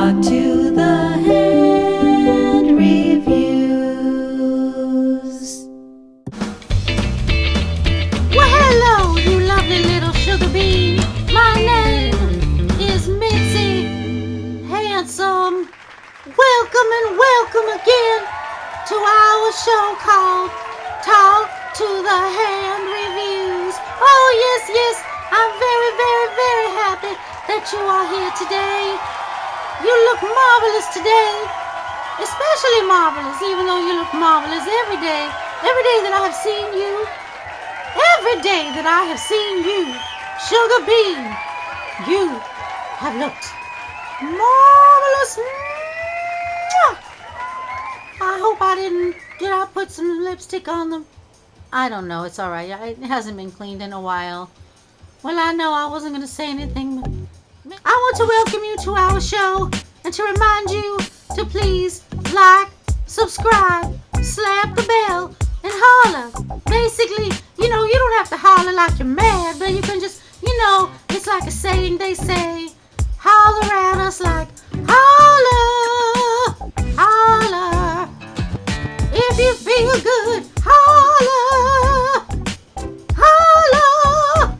Talk to the hand reviews. Well, hello, you lovely little sugar bean. My name is Mitzi. Handsome. Welcome and welcome again to our show called Talk to the Hand Reviews. Oh, yes, I'm very, very, very happy that you are here today. You look marvelous today, especially marvelous, even though you look marvelous every day. Every day that I have seen you, sugar bean, you have looked marvelous. I hope did I put some lipstick on them? I don't know, it's alright. It hasn't been cleaned in a while. Well, I know I wasn't going to say anything, but I want to welcome you to our show and to remind you to please like, subscribe, slap the bell, and holler. Basically, you don't have to holler like you're mad, but you can just, it's like a saying they say, holler at us like, holler, holler. If you feel good, holler, holler.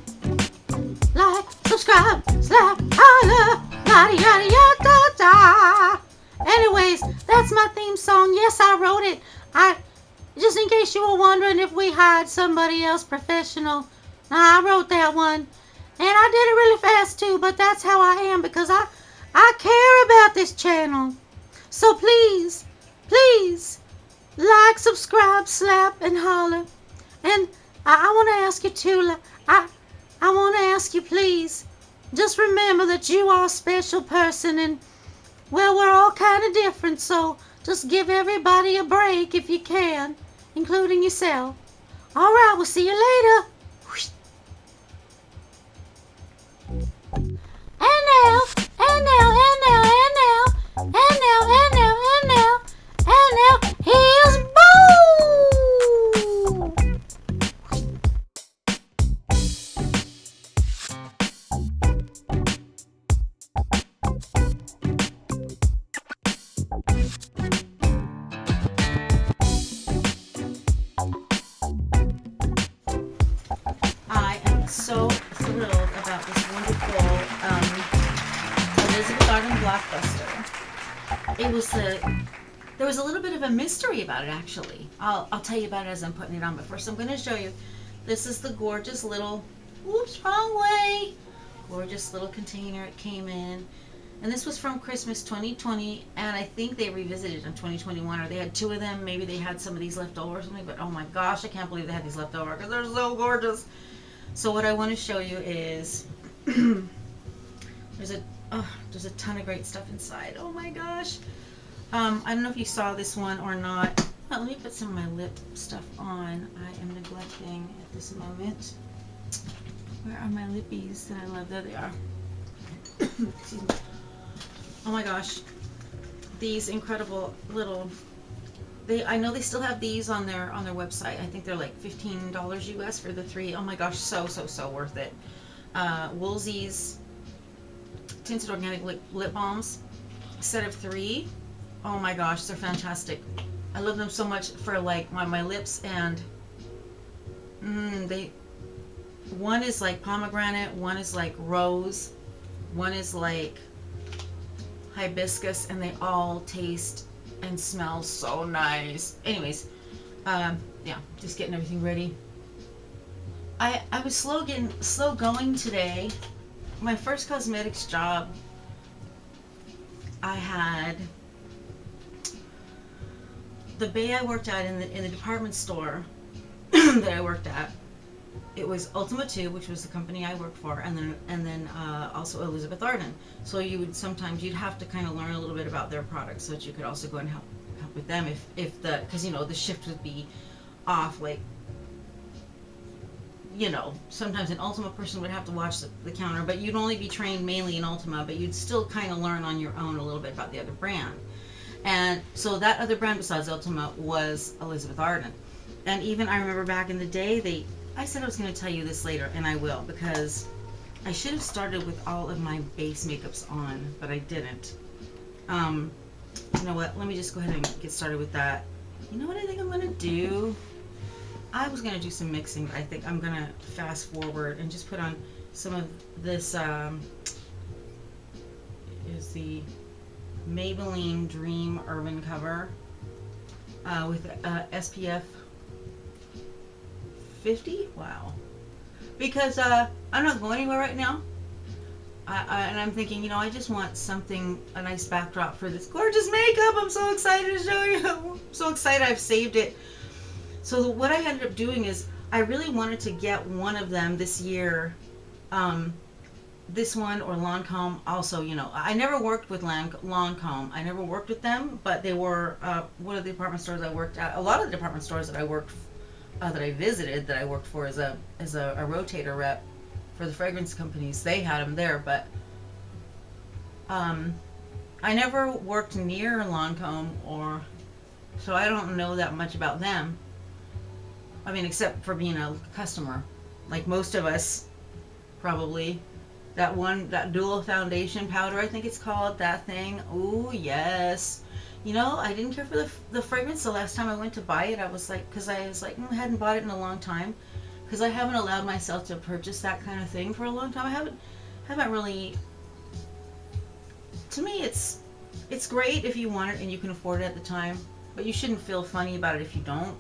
Like, subscribe, slap, holler, yada, yada, yada, da. Anyways, that's my theme song. Yes, I wrote it. Just in case you were wondering if we hired somebody else professional. I wrote that one. And I did it really fast too, but that's how I am because I care about this channel. So please, like, subscribe, slap, and holler. And I want to ask you too, I want to ask you, please, just remember that you are a special person and, well, we're all kind of different, so just give everybody a break if you can, including yourself. All right, we'll see you later. And now, here's Boo! I am so thrilled about this wonderful Elizabeth Arden Blockbuster. There was a little bit of a mystery about it, actually. I'll tell you about it as I'm putting it on, but first I'm going to show you. This is the gorgeous little, oops, wrong way, gorgeous little container it came in. And this was from Christmas 2020, and I think they revisited in 2021, or they had two of them. Maybe they had some of these left over or something, but oh my gosh, I can't believe they had these left over because they're so gorgeous. So what I want to show you is, there's a ton of great stuff inside. Oh my gosh. I don't know if you saw this one or not. Let me put some of my lip stuff on. I am neglecting at this moment. Where are my lippies that I love? There they are. Excuse me. Oh my gosh. These incredible little, I know they still have these on their website. I think they're like $15 US for the three. Oh my gosh, so worth it. Woolsey's Tinted Organic Lip Balms, set of 3. Oh my gosh, they're fantastic. I love them so much for like my lips, and one is like pomegranate, one is like rose, one is like hibiscus, and they all taste and smell so nice. Anyways, yeah, just getting everything ready. I was slow going today. My first cosmetics job, I had the bay I worked at in the department store that I worked at. It was Ultima 2, which was the company I worked for, and then also Elizabeth Arden. So you'd have to kind of learn a little bit about their products so that you could also go and help with them because the shift would be off, like, sometimes an Ultima person would have to watch the counter, but you'd only be trained mainly in Ultima, but you'd still kind of learn on your own a little bit about the other brand. And so that other brand besides Ultima was Elizabeth Arden. And even I remember back in the day, I said I was going to tell you this later, and I will, because I should have started with all of my base makeups on, but I didn't. You know what? Let me just go ahead and get started with that. You know what I think I'm gonna do? I was gonna do some mixing, but I think I'm gonna fast forward and just put on some of this. Is the Maybelline Dream Urban Cover with SPF 50. Wow. Because I'm not going anywhere right now. And I'm thinking, you know, I just want something, a nice backdrop for this gorgeous makeup. I'm so excited to show you. I'm so excited I've saved it. So what I ended up doing is I really wanted to get one of them this year. This one or Lancome. Also, you know, I never worked with Lancome. I never worked with them, but they were one of the department stores I worked at. A lot of the department stores that I worked, that I visited, that I worked for as a rotator rep for the fragrance companies, they had them there, but I never worked near Lancome, or so I don't know that much about them. I mean, except for being a customer, like most of us, probably. That dual foundation powder, I think it's called, that thing. Ooh, yes. You know, I didn't care for the fragrance the last time I went to buy it. I was like, I hadn't bought it in a long time. Because I haven't allowed myself to purchase that kind of thing for a long time. I haven't really. To me, it's great if you want it and you can afford it at the time, but you shouldn't feel funny about it if you don't.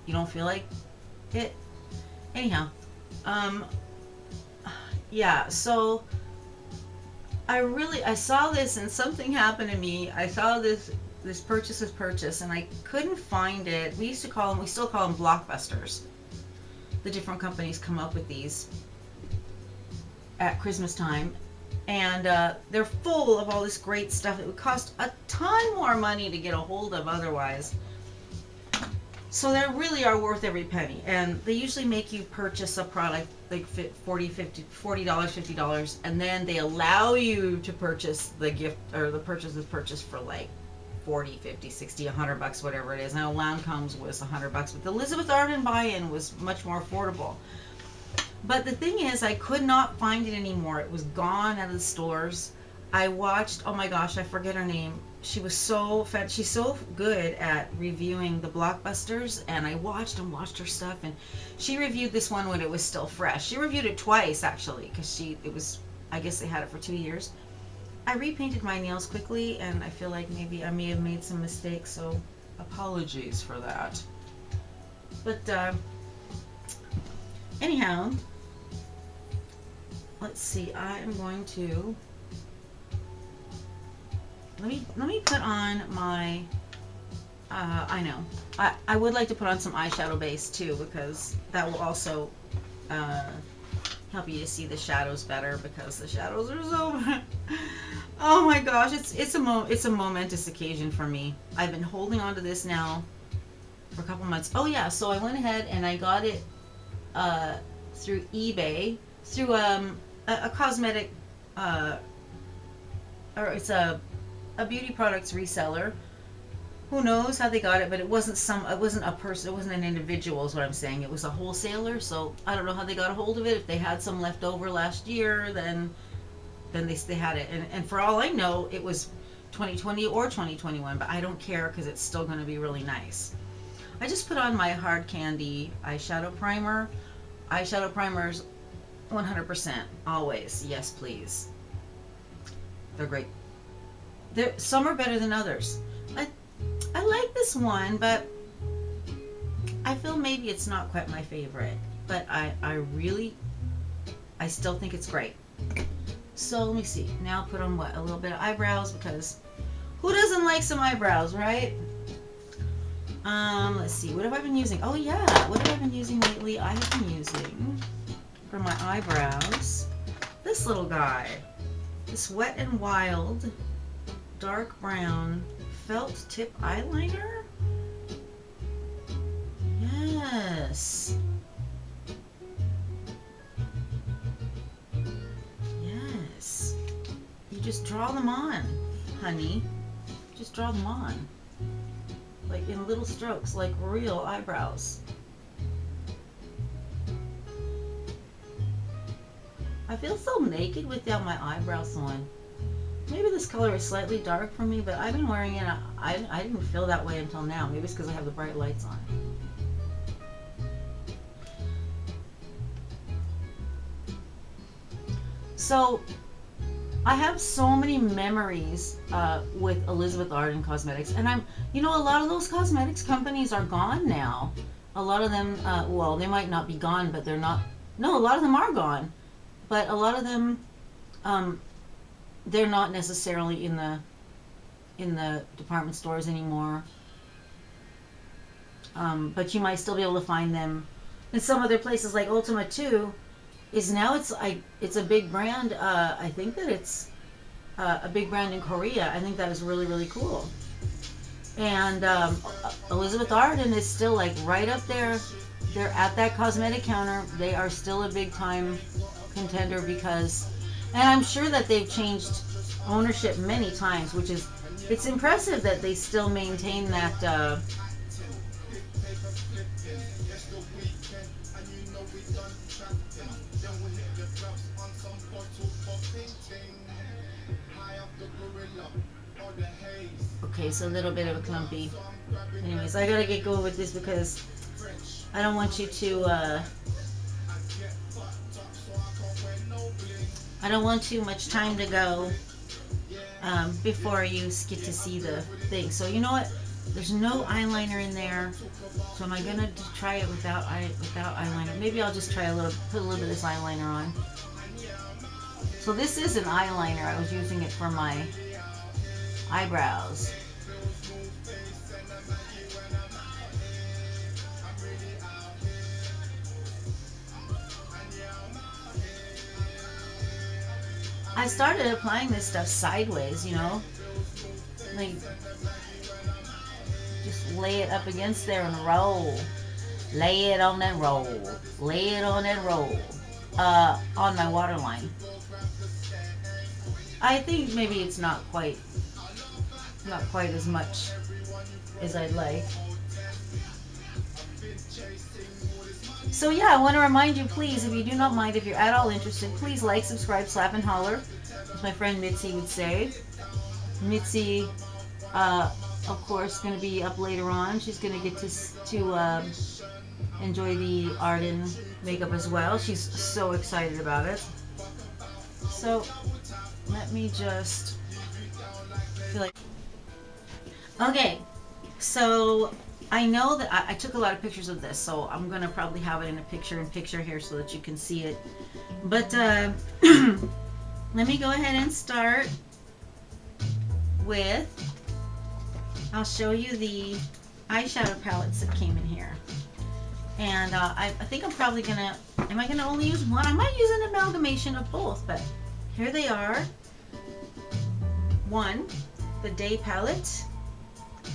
You don't feel like it. Anyhow, yeah. So I saw this and something happened to me. I saw this purchase, and I couldn't find it. We still call them Blockbusters. The different companies come up with these at Christmas time, and they're full of all this great stuff. It would cost a ton more money to get a hold of otherwise. So they really are worth every penny, and they usually make you purchase a product like $40, $50, and then they allow you to purchase the gift, or the purchase is purchased for like 40, 50, 60, $100, whatever it is. Now Lancome's was $100, but the Elizabeth Arden buy-in was much more affordable. But the thing is, I could not find it anymore. It was gone out of the stores. I watched, oh my gosh, I forget her name. She was so she's so good at reviewing the Blockbusters, and I watched her stuff, and she reviewed this one when it was still fresh. She reviewed it twice actually, because I guess they had it for 2 years. I repainted my nails quickly, and I feel like maybe I may have made some mistakes, so apologies for that. But anyhow, let's see. I am going to let me put on my. I know I would like to put on some eyeshadow base too, because that will also help you to see the shadows better, because the shadows are so. Oh my gosh, it's a momentous occasion for me. I've been holding on to this now for a couple months. Oh yeah, so I went ahead and I got it through eBay, through a cosmetic, or it's a beauty products reseller. Who knows how they got it, but it wasn't a person, it wasn't an individual is what I'm saying. It was a wholesaler, so I don't know how they got a hold of it. If they had some left over last year, then they had it. And for all I know, it was 2020 or 2021, but I don't care, because it's still going to be really nice. I just put on my Hard Candy eyeshadow primer. Eyeshadow primers, 100%, always, yes please. They're great. Some are better than others. I like this one, but I feel maybe it's not quite my favorite. But I still think it's great. So let me see. Now put on a little bit of eyebrows, because who doesn't like some eyebrows, right? Let's see. What have I been using? Oh yeah, what have I been using lately? I have been using, for my eyebrows, this little guy. This Wet n Wild dark brown felt tip eyeliner. Yes. Yes. You just draw them on, honey. Just draw them on. Like in little strokes, like real eyebrows. I feel so naked without my eyebrows on. Maybe this color is slightly dark for me, but I've been wearing it. I didn't feel that way until now. Maybe it's because I have the bright lights on. So, I have so many memories with Elizabeth Arden Cosmetics, and a lot of those cosmetics companies are gone now. A lot of them, well, they might not be gone, but they're not. No, a lot of them are gone, but a lot of them, they're not necessarily in the department stores anymore. But you might still be able to find them in some other places, like Ultima 2 is now it's a big brand. I think that it's a big brand in Korea. I think that is really, really cool. And Elizabeth Arden is still like right up there. They're at that cosmetic counter. They are still a big time contender because, and I'm sure that they've changed ownership many times, which is, it's impressive that they still maintain that. Okay, so a little bit of a clumpy. Anyways, I gotta get going with this because I don't want you to, I don't want too much time to go before you get to see the thing. So you know what? There's no eyeliner in there. So am I gonna try it without eyeliner? Maybe I'll just try put a little bit of this eyeliner on. So this is an eyeliner. I was using it for my eyebrows. I started applying this stuff sideways, like just lay it up against there and roll. Lay it on that roll. Lay it on that roll. On my waterline. I think maybe it's not quite as much as I'd like. So yeah, I want to remind you, please, if you do not mind, if you're at all interested, please like, subscribe, slap, and holler, as my friend Mitzi would say. Mitzi, of course, going to be up later on. She's going to get to enjoy the Arden makeup as well. She's so excited about it. So let me just feel like. Okay, so I know that I took a lot of pictures of this, so I'm gonna probably have it in a picture-in-picture here so that you can see it. But let me go ahead and start with. I'll show you the eyeshadow palettes that came in here, and I think I'm probably gonna. Am I gonna only use one? I might use an amalgamation of both, but here they are. One, the day palette.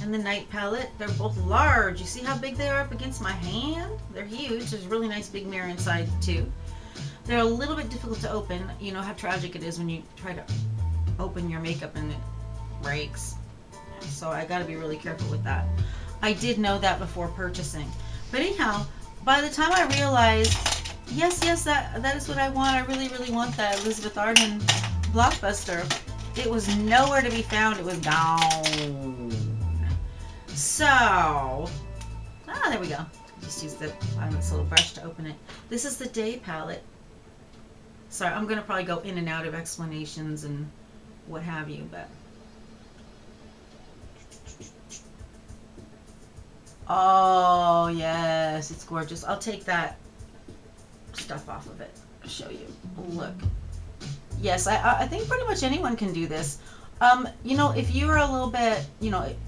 And the night palette. They're both large. You see how big they are up against my hand? They're huge. There's a really nice big mirror inside too. They're a little bit difficult to open. You know how tragic it is when you try to open your makeup and it breaks. So I gotta be really careful with that. I did know that before purchasing. But anyhow, by the time I realized, yes, that is what I want. I really, really want that Elizabeth Arden Blockbuster. It was nowhere to be found. It was gone. So, there we go. Just use this little brush to open it. This is the day palette. Sorry, I'm going to probably go in and out of explanations and what have you, but. Oh, yes, it's gorgeous. I'll take that stuff off of it. I'll show you. Look. Yes, I think pretty much anyone can do this. If you're a little bit,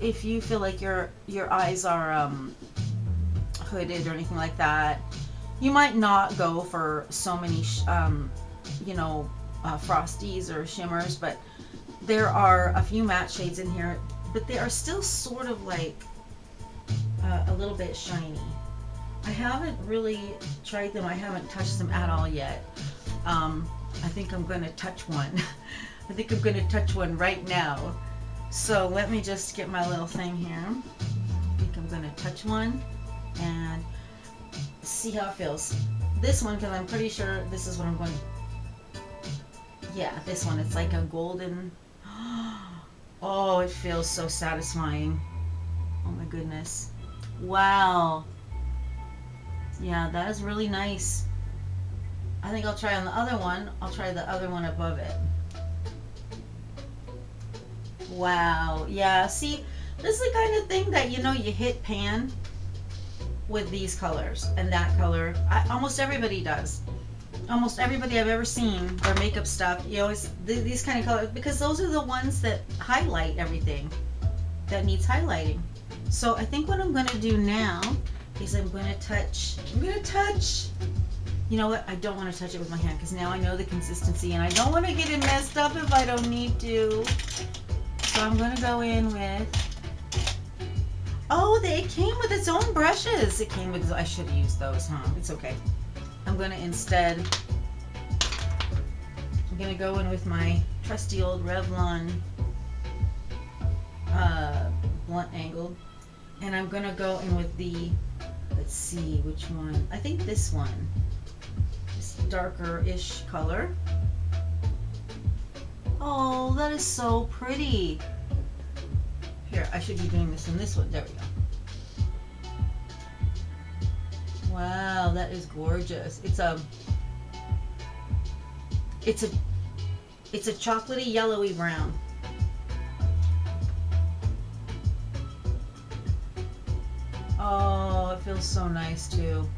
if you feel like your eyes are hooded or anything like that, you might not go for so many, frosties or shimmers, but there are a few matte shades in here, but they are still sort of like a little bit shiny. I haven't really tried them. I haven't touched them at all yet. I think I'm going to touch one. I think I'm going to touch one right now. So let me just get my little thing here. I think I'm going to touch one and see how it feels. This one, because I'm pretty sure this is what I'm going to... Yeah, this one. It's like a golden... Oh, it feels so satisfying. Oh my goodness. Wow. Yeah, that is really nice. I think I'll try on the other one. I'll try the other one above it. Wow. Yeah, see, this is the kind of thing that, you know, you hit pan with these colors and that color. Almost everybody does. Almost everybody I've ever seen, their makeup stuff, you know, it's these kind of colors, because those are the ones that highlight everything that needs highlighting. So I think what I'm going to do now is I'm going to touch, you know what, I don't want to touch it with my hand because now I know the consistency and I don't want to get it messed up if I don't need to. So I'm going to go in with, oh, it came with its own brushes. It came with, I should have used those, huh? It's okay. I'm going to instead, I'm going to go in with my trusty old Revlon blunt angled, and I'm going to go in with the, let's see which one, I think this one, this darker-ish color. Oh, that is so pretty. Here, I should be doing this in this one. There we go. Wow, that is gorgeous. It's a chocolatey yellowy brown. Oh, it feels so nice too.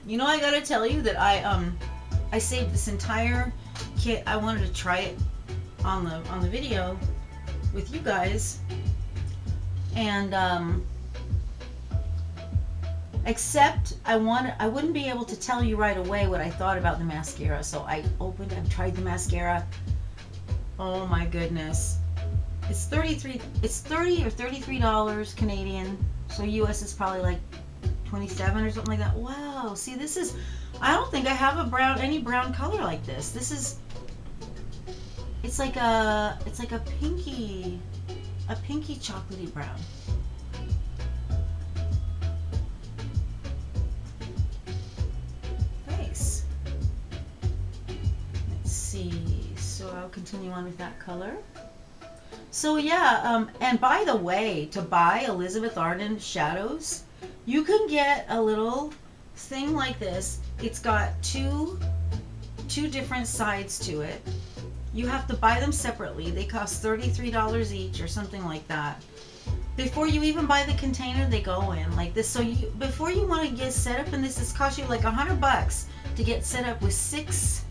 You know, I gotta tell you that I saved this entire kit. I wanted to try it on the video with you guys, and except I wouldn't be able to tell you right away what I thought about the mascara. So I opened and tried the mascara. Oh my goodness. It's $30 or $33 Canadian. So US is probably like 27 or something like that. Wow. See, this is, I don't think I have any brown color like this. This is, it's like a pinky chocolatey brown. Nice. Let's see. So I'll continue on with that color. So yeah, and by the way, to buy Elizabeth Arden shadows, you can get a little thing like this. It's got two different sides to it. You have to buy them separately. They cost $33 each or something like that. Before you even buy the container, they go in like this. So before you want to get set up in this costs you like $100 to get set up with six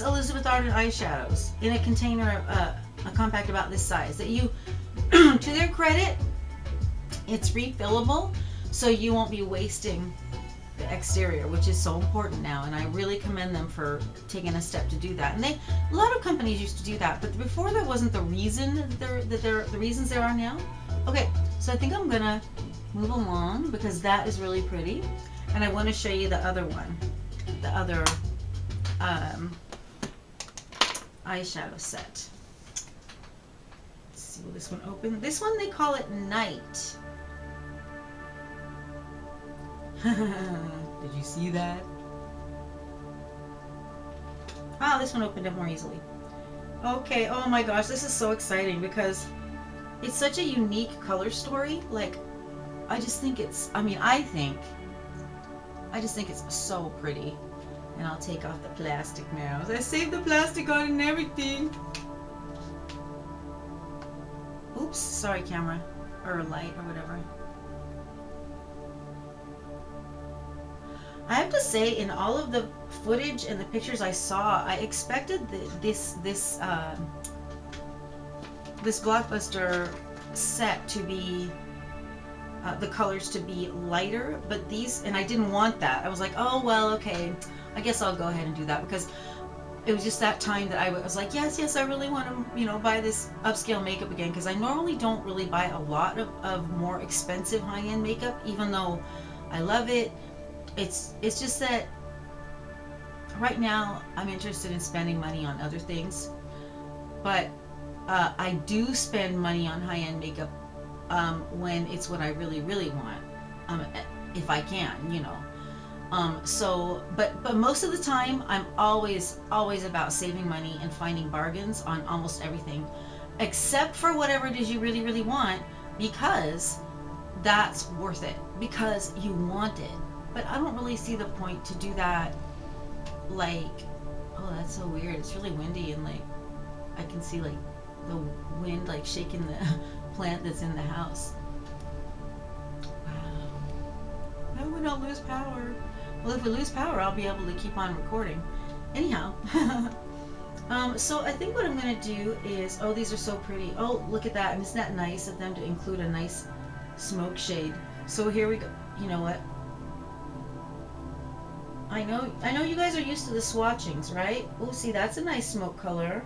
Elizabeth Arden eyeshadows in a container, a compact about this size. That you, to their credit, it's refillable, so you won't be wasting the exterior, which is so important now, and I really commend them for taking a step to do that. And a lot of companies used to do that, but before that wasn't the reason the reasons there are now. Okay, so I think I'm gonna move along because that is really pretty, and I want to show you the other one, the other eyeshadow set. Let's see, will this one open? This one they call it Night. Did you see that? Ah, this one opened up more easily. Okay, oh my gosh, this is so exciting because it's such a unique color story. Like, I just think it's, I just think it's so pretty. And I'll take off the plastic now. I saved the plastic on and everything. Oops, sorry camera, or light, or whatever. I have to say, in all of the footage and the pictures I saw, I expected this Blockbuster set to be, the colors to be lighter, but these, and I didn't want that. I was like, oh, well, okay, I guess I'll go ahead and do that, because it was just that time that I was like, yes, I really want to, buy this upscale makeup again, because I normally don't really buy a lot of more expensive high-end makeup, even though I love it. It's just that right now I'm interested in spending money on other things, but I do spend money on high-end makeup when it's what I really, really want, if I can, But most of the time, I'm always about saving money and finding bargains on almost everything, except for whatever it is you really, really want, because that's worth it, because you want it. But I don't really see the point to do that, like, oh, that's so weird. It's really windy, and like, I can see like the wind like shaking the plant that's in the house. Wow. How would not lose power? Well, if we lose power, I'll be able to keep on recording. Anyhow, so I think what I'm going to do is, oh, these are so pretty. Oh, look at that. And isn't that nice of them to include a nice smoke shade? So here we go. You know what? I know you guys are used to the swatchings, right? Oh, see, that's a nice smoke color.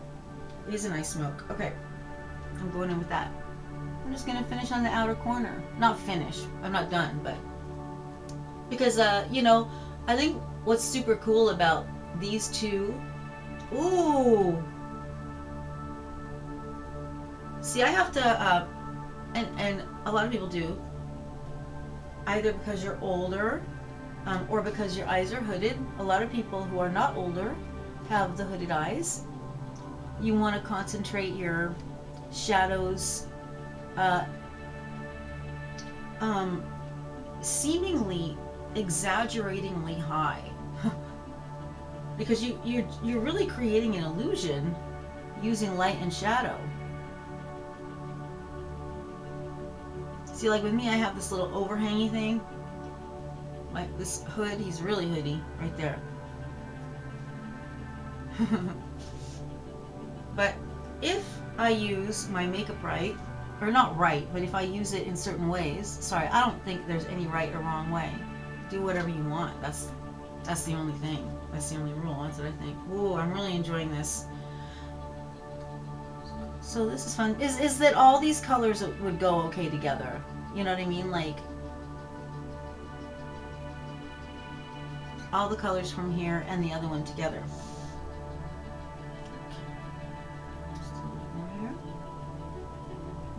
It is a nice smoke. Okay. I'm going in with that. I'm just going to finish on the outer corner. Not finish. I'm not done, but because, you know, I think what's super cool about these two, ooh, see, I have to, and a lot of people do, either because you're older, or because your eyes are hooded. A lot of people who are not older have the hooded eyes. You want to concentrate your shadows, seemingly exaggeratingly high, because you're really creating an illusion using light and shadow. See, like with me, I have this little overhangy thing, like this hood. He's really hoodie right there. But if I use my makeup right, or not right, but if I use it in certain ways, sorry, I don't think there's any right or wrong way. Do whatever you want. That's the only thing. That's the only rule. That's what I think. Ooh, I'm really enjoying this. So this is fun. Is that all these colors would go okay together? You know what I mean? Like all the colors from here and the other one together.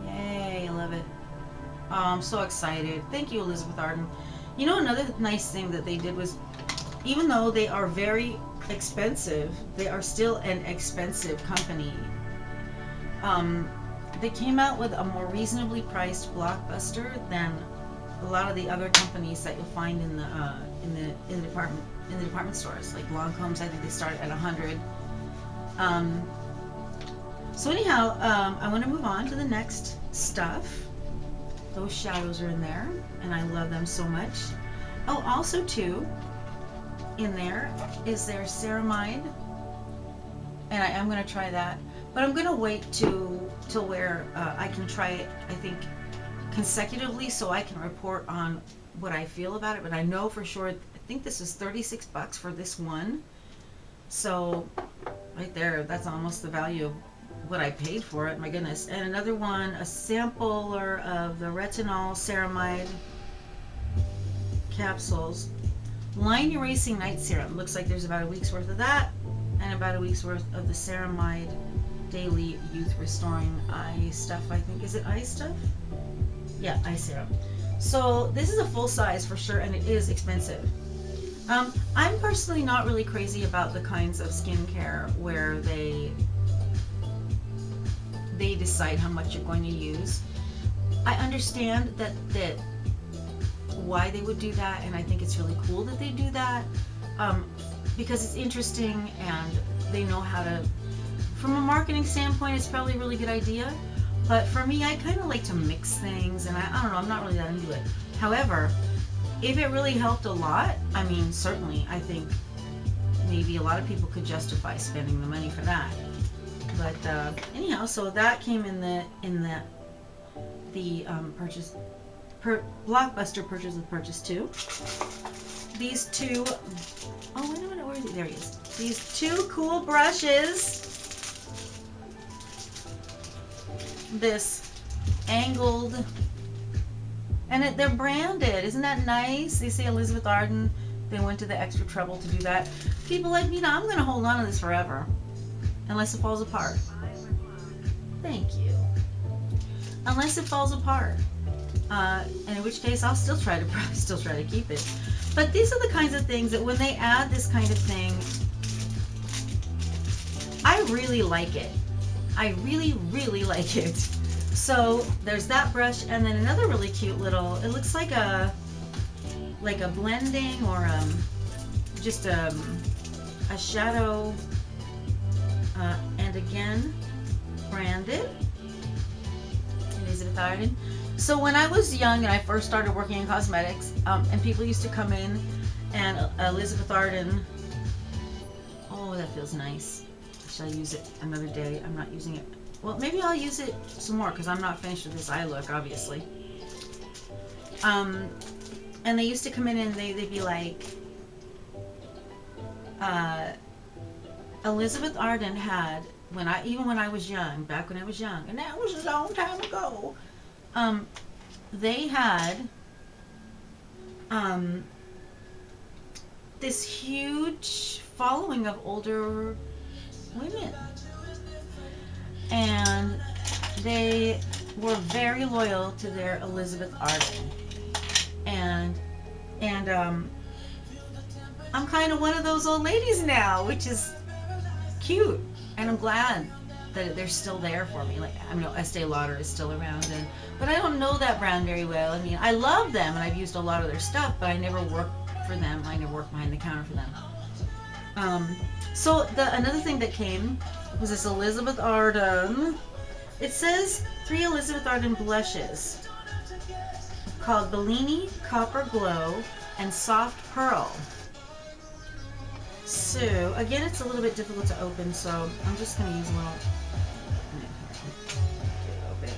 Yay, I love it. Oh, I'm so excited. Thank you, Elizabeth Arden. You know, another nice thing that they did was, even though they are very expensive, they are still an expensive company. They came out with a more reasonably priced Blockbuster than a lot of the other companies that you'll find in the department stores. Like Lancome's, I think they start at $100. So anyhow, I want to move on to the next stuff. Those shadows are in there, and I love them so much. Oh, also too, in there is their Ceramide, and I am going to try that, but I'm going to wait till where I can try it, I think, consecutively, so I can report on what I feel about it. But I know for sure, I think this is $36 for this one, so right there, that's almost the value of what I paid for it. My goodness. And another one, a sampler of the retinol ceramide capsules, line erasing night serum. Looks like there's about a week's worth of that, and about a week's worth of the Ceramide daily youth restoring eye stuff. I think, is it eye stuff? Yeah, eye serum. So this is a full size for sure, and it is expensive. I'm personally not really crazy about the kinds of skincare where they decide how much you're going to use. I understand that why they would do that, and I think it's really cool that they do that, because it's interesting and they know how to, from a marketing standpoint, it's probably a really good idea. But for me, I kind of like to mix things, and I don't know, I'm not really that into it. However, if it really helped a lot, I mean, certainly, I think maybe a lot of people could justify spending the money for that. But anyhow, so that came in the purchase Blockbuster purchase with purchase 2. These two, oh wait a minute, where is he? There he is. These two cool brushes. This angled, and they're branded. Isn't that nice? They say Elizabeth Arden. They went to the extra trouble to do that. People like me, I'm gonna hold on to this forever, unless it falls apart. Thank you. Unless it falls apart, and in which case I'll still try to keep it. But these are the kinds of things that when they add this kind of thing, I really like it. I really, really like it. So there's that brush, and then another really cute little, it looks like a blending or just a shadow, and again, branded, Elizabeth Arden. So when I was young and I first started working in cosmetics, and people used to come in, and Elizabeth Arden, oh, that feels nice. Should I use it another day? I'm not using it. Well, maybe I'll use it some more because I'm not finished with this eye look, obviously. And they used to come in and they'd be like, Elizabeth Arden had, even when I was young, back when I was young, and that was a long time ago, they had this huge following of older women, and they were very loyal to their Elizabeth Arden, and I'm kind of one of those old ladies now, which is cute, and I'm glad that they're still there for me. Like, I mean, Estee Lauder is still around, but I don't know that brand very well. I mean, I love them, and I've used a lot of their stuff, but I never worked for them. I never worked behind the counter for them. So another thing that came was this Elizabeth Arden. It says 3 Elizabeth Arden blushes called Bellini, Copper Glow, and Soft Pearl. So again, it's a little bit difficult to open, so I'm just going to use a little. Get it open.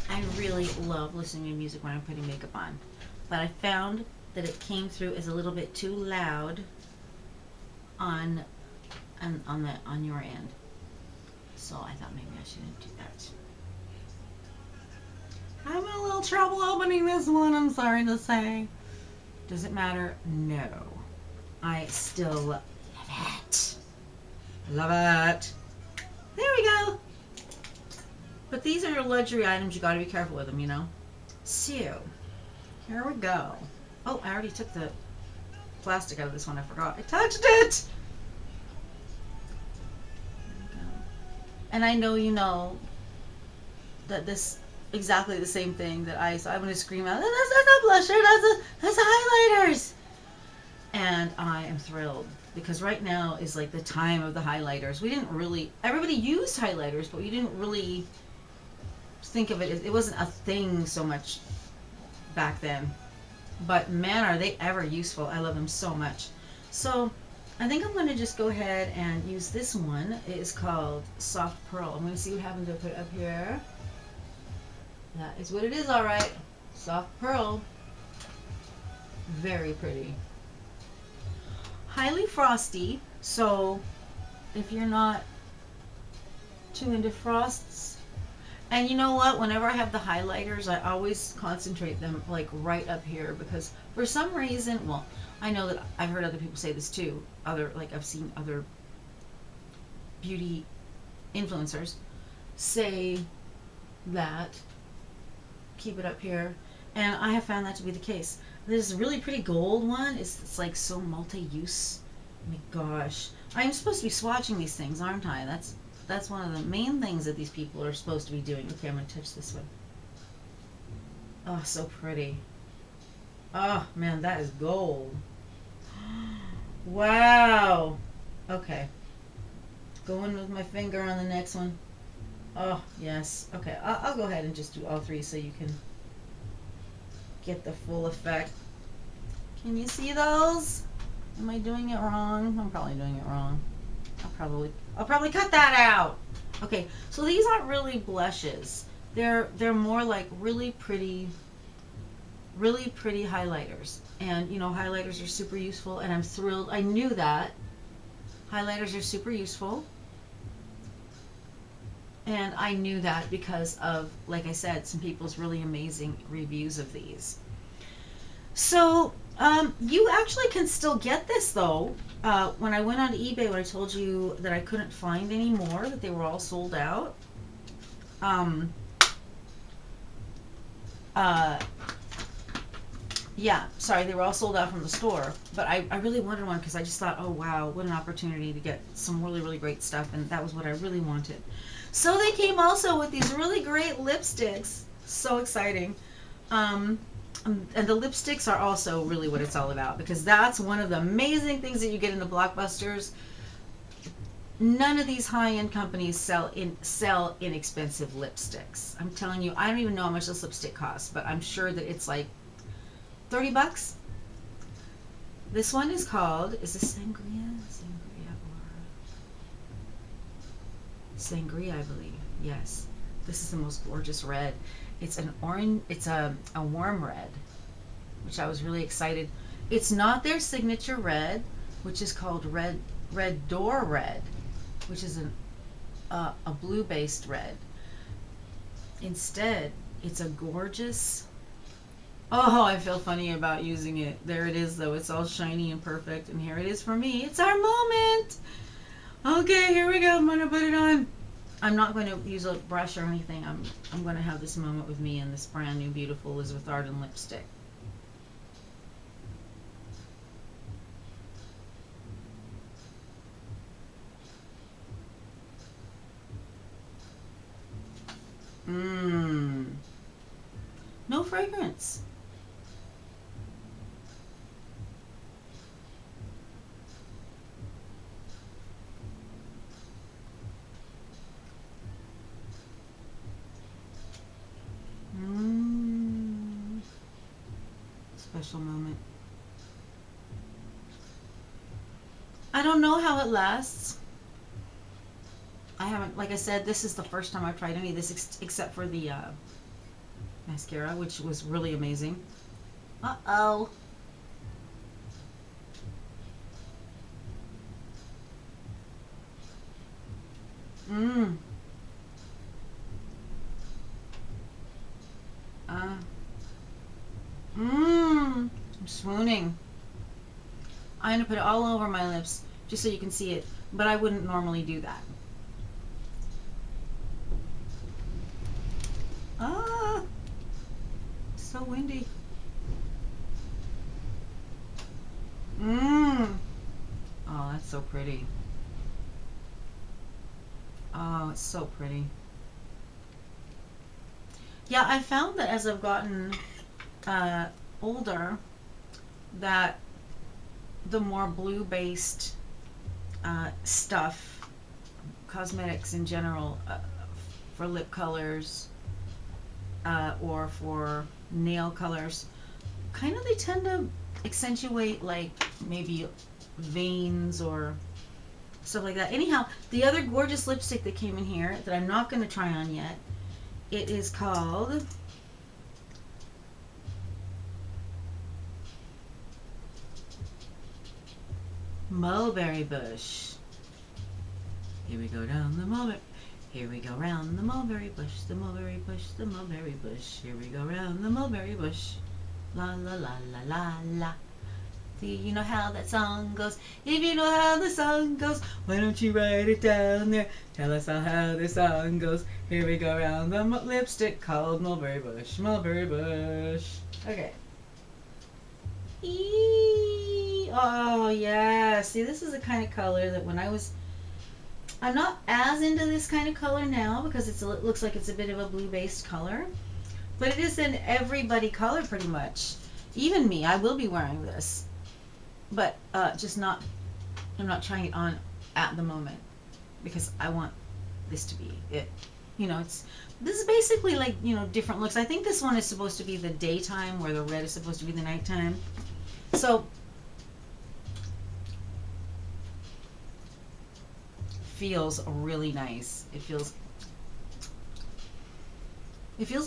I really love listening to music when I'm putting makeup on, but I found that it came through as a little bit too loud on your end. So I thought maybe I shouldn't do that. I'm having a little trouble opening this one, I'm sorry to say. Does it matter? No. I still love it. Love it. There we go. But these are your luxury items. You got to be careful with them, you know. So, here we go. Oh, I already took the plastic out of this one. I forgot. I touched it. And I know you know that this exactly the same thing that so I'm going to scream out, that's not blusher, that's highlighters. And I am thrilled because right now is like the time of the highlighters. Everybody used highlighters, but we didn't really think of it wasn't a thing so much back then. But man, are they ever useful. I love them so much. So I think I'm going to just go ahead and use this one. It is called Soft Pearl. I'm going to see what happens if I put it up here. That is what it is, all right. Soft Pearl. Very pretty. Highly frosty, so if you're not too into frosts, and you know what, whenever I have the highlighters, I always concentrate them like right up here, because for some reason, well, I know that I've heard other people say this too, I've seen other beauty influencers say that keep it up here, and I have found that to be the case. This really pretty gold one it's like so multi-use. Oh my gosh, I'm supposed to be swatching these things, aren't I? That's one of the main things that these people are supposed to be doing. Okay, I'm gonna touch this one. Oh, so pretty. Oh man, that is gold. Wow. Okay, going with my finger on the next one. Oh yes. Okay, I'll go ahead and just do all 3 so you can get the full effect. Can you see those? Am I doing it wrong? I'm probably doing it wrong. I'll probably cut that out. Okay, so these aren't really blushes. They're more like really pretty highlighters. And you know, highlighters are super useful, and I'm thrilled. I knew that. Highlighters are super useful. And I knew that because of, like I said, some people's really amazing reviews of these. So You actually can still get this though. When I went on eBay, when I told you that I couldn't find any more, that they were all sold out. Um, uh, yeah, sorry, they were all sold out from the store. But I really wanted one because I just thought, oh wow, what an opportunity to get some really, really great stuff, and that was what I really wanted. So they came also with these really great lipsticks. So exciting. And the lipsticks are also really what it's all about, because that's one of the amazing things that you get in the Blockbusters. None of these high-end companies sell inexpensive lipsticks. I'm telling you, I don't even know how much this lipstick costs, but I'm sure that it's like $30. This one is called, is this Sangria? Sangria, I believe. Yes. This is the most gorgeous red. It's an orange, it's a warm red, which I was really excited. It's not their signature red, which is called Red Door Red, which is a blue-based red. Instead, it's a gorgeous, oh, I feel funny about using it. There it is, though. It's all shiny and perfect, and here it is for me. It's our moment. Okay, here we go. I'm going to put it on. I'm not going to use a brush or anything. I'm going to have this moment with me and this brand new beautiful Elizabeth Arden lipstick. No fragrance. Special moment. I don't know how it lasts. I haven't, like I said, this is the first time I've tried any of this except for the mascara, which was really amazing. Uh-oh. I'm swooning. I'm going to put it all over my lips just so you can see it, but I wouldn't normally do that. Ah, so windy. Oh, that's so pretty. Oh, it's so pretty. Yeah, I found that as I've gotten older, that the more blue-based stuff, cosmetics in general, for lip colors or for nail colors, kind of they tend to accentuate like maybe veins or stuff like that. Anyhow, the other gorgeous lipstick that came in here that I'm not going to try on yet, it is called Mulberry Bush. Here we go down the mulberry. Here we go round the mulberry bush, the mulberry bush, the mulberry bush. Here we go round the mulberry bush. La la la la la la. Do you know how that song goes? If you know how the song goes, why don't you write it down there? Tell us all how the song goes. Here we go round the lipstick called Mulberry Bush, Mulberry Bush. Okay. Oh yeah. See, this is the kind of color that when I'm not as into this kind of color now because it looks like it's a bit of a blue-based color, but it is an everybody color pretty much. Even me, I will be wearing this, but I'm not trying it on at the moment because I want this to be it. You know, this is basically like, you know, different looks. I think this one is supposed to be the daytime where the red is supposed to be the nighttime. So feels really nice. It feels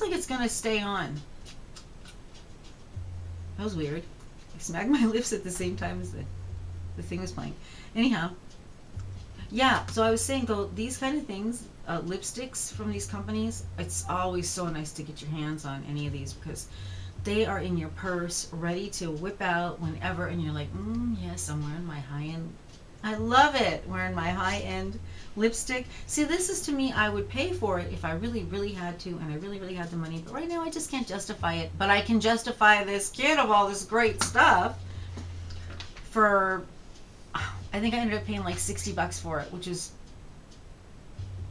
like it's gonna stay on. That was weird. I smacked my lips at the same time as the thing was playing. Anyhow, yeah, so I was saying though, these kind of things, lipsticks from these companies, it's always so nice to get your hands on any of these because they are in your purse, ready to whip out whenever, and you're like, yes, I'm wearing my high-end. I love it, wearing my high-end lipstick. See, this is, to me, I would pay for it if I really, really had to, and I really, really had the money, but right now I just can't justify it. But I can justify this kit of all this great stuff for, I think I ended up paying like $60 for it, which is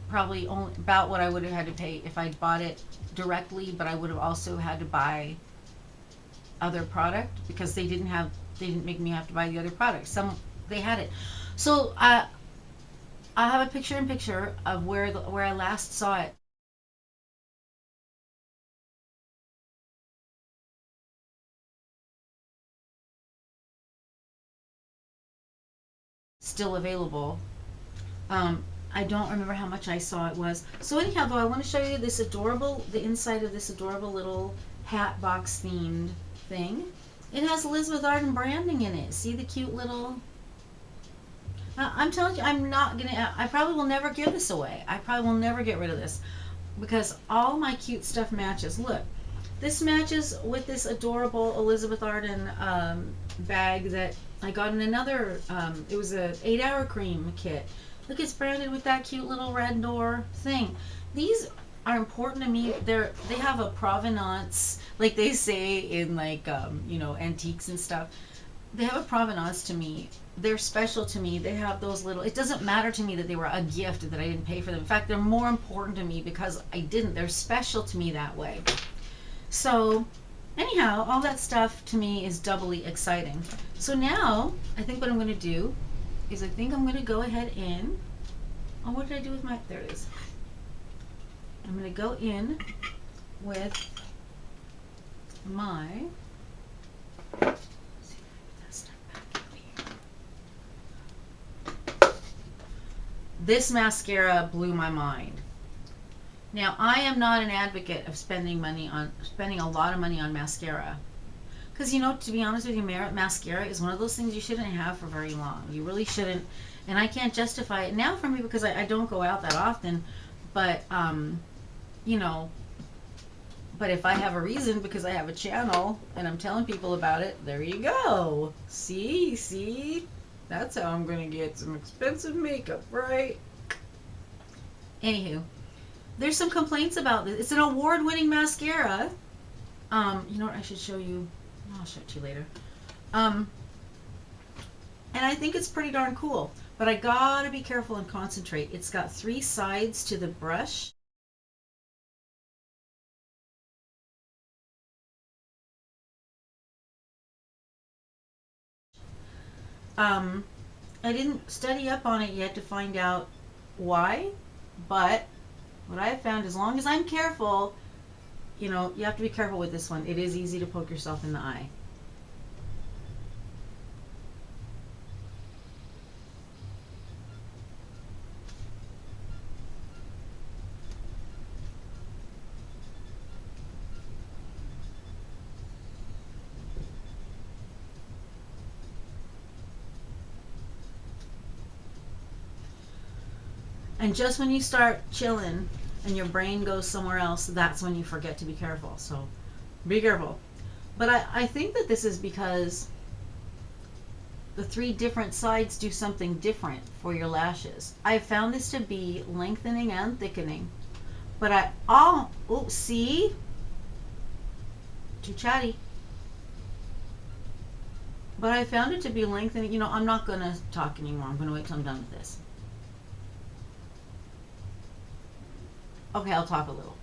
probably only about what I would have had to pay if I'd bought it directly, but I would have also had to buy other product because they didn't make me have to buy the other product. They had it. So I have a picture of where I last saw it. Still available. I don't remember how much I saw it was. So anyhow, though, I want to show you the inside of this adorable little hat box themed thing. It has Elizabeth Arden branding in it. See the cute little... I'm telling you, I probably will never give this away. I probably will never get rid of this because all my cute stuff matches. Look, this matches with this adorable Elizabeth Arden bag that I got in another, it was a 8-hour cream kit. Look, it's branded with that cute little red door thing. These are important to me. They have a provenance, like they say in like antiques and stuff. They have a provenance to me. They're special to me. They have those little, it doesn't matter to me that they were a gift, that I didn't pay for them. In fact, they're more important to me because I didn't. They're special to me that way. So anyhow, all that stuff to me is doubly exciting. So now I think what I'm going to do is I think I'm going to go ahead in, oh, what did I do with my, there it is. I'm going to go in with my, this mascara blew my mind. Now, I am not an advocate of spending a lot of money on mascara. Because, to be honest with you, mascara is one of those things you shouldn't have for very long. You really shouldn't. And I can't justify it now for me because I don't go out that often. But, but if I have a reason because I have a channel and I'm telling people about it, there you go. See? That's how I'm going to get some expensive makeup, right? Anywho, there's some complaints about this. It's an award-winning mascara. You know what? I should show you. I'll show it to you later. And I think it's pretty darn cool. But I gotta be careful and concentrate. It's got 3 sides to the brush. I didn't study up on it yet to find out why, but what I have found, as long as I'm careful, you have to be careful with this one. It is easy to poke yourself in the eye. And just when you start chilling and your brain goes somewhere else, that's when you forget to be careful. So be careful. But I think that this is because the 3 different sides do something different for your lashes. I found this to be lengthening and thickening. But see? Too chatty. But I found it to be lengthening. I'm not going to talk anymore. I'm going to wait till I'm done with this. Okay, I'll talk a little.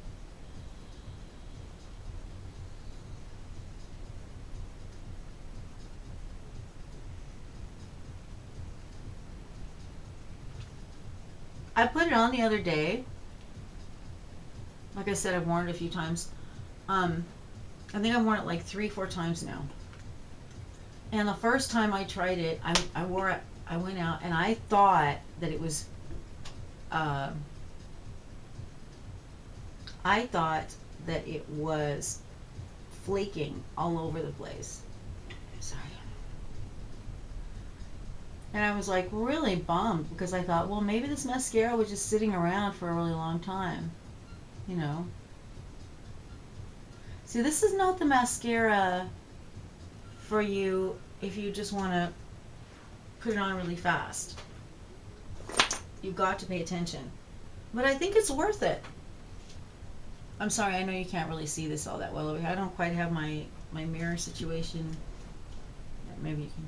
I put it on the other day. Like I said, I've worn it a few times. I think I've worn it like 3-4 times now. And the first time I tried it, I wore it, I went out and I thought that it was, flaking all over the place. Sorry. And I was like really bummed because I thought, well, maybe this mascara was just sitting around for a really long time, you know. See, this is not the mascara for you if you just want to put it on really fast. You've got to pay attention. But I think it's worth it. I'm sorry, I know you can't really see this all that well over here. I don't quite have my mirror situation. Maybe you can.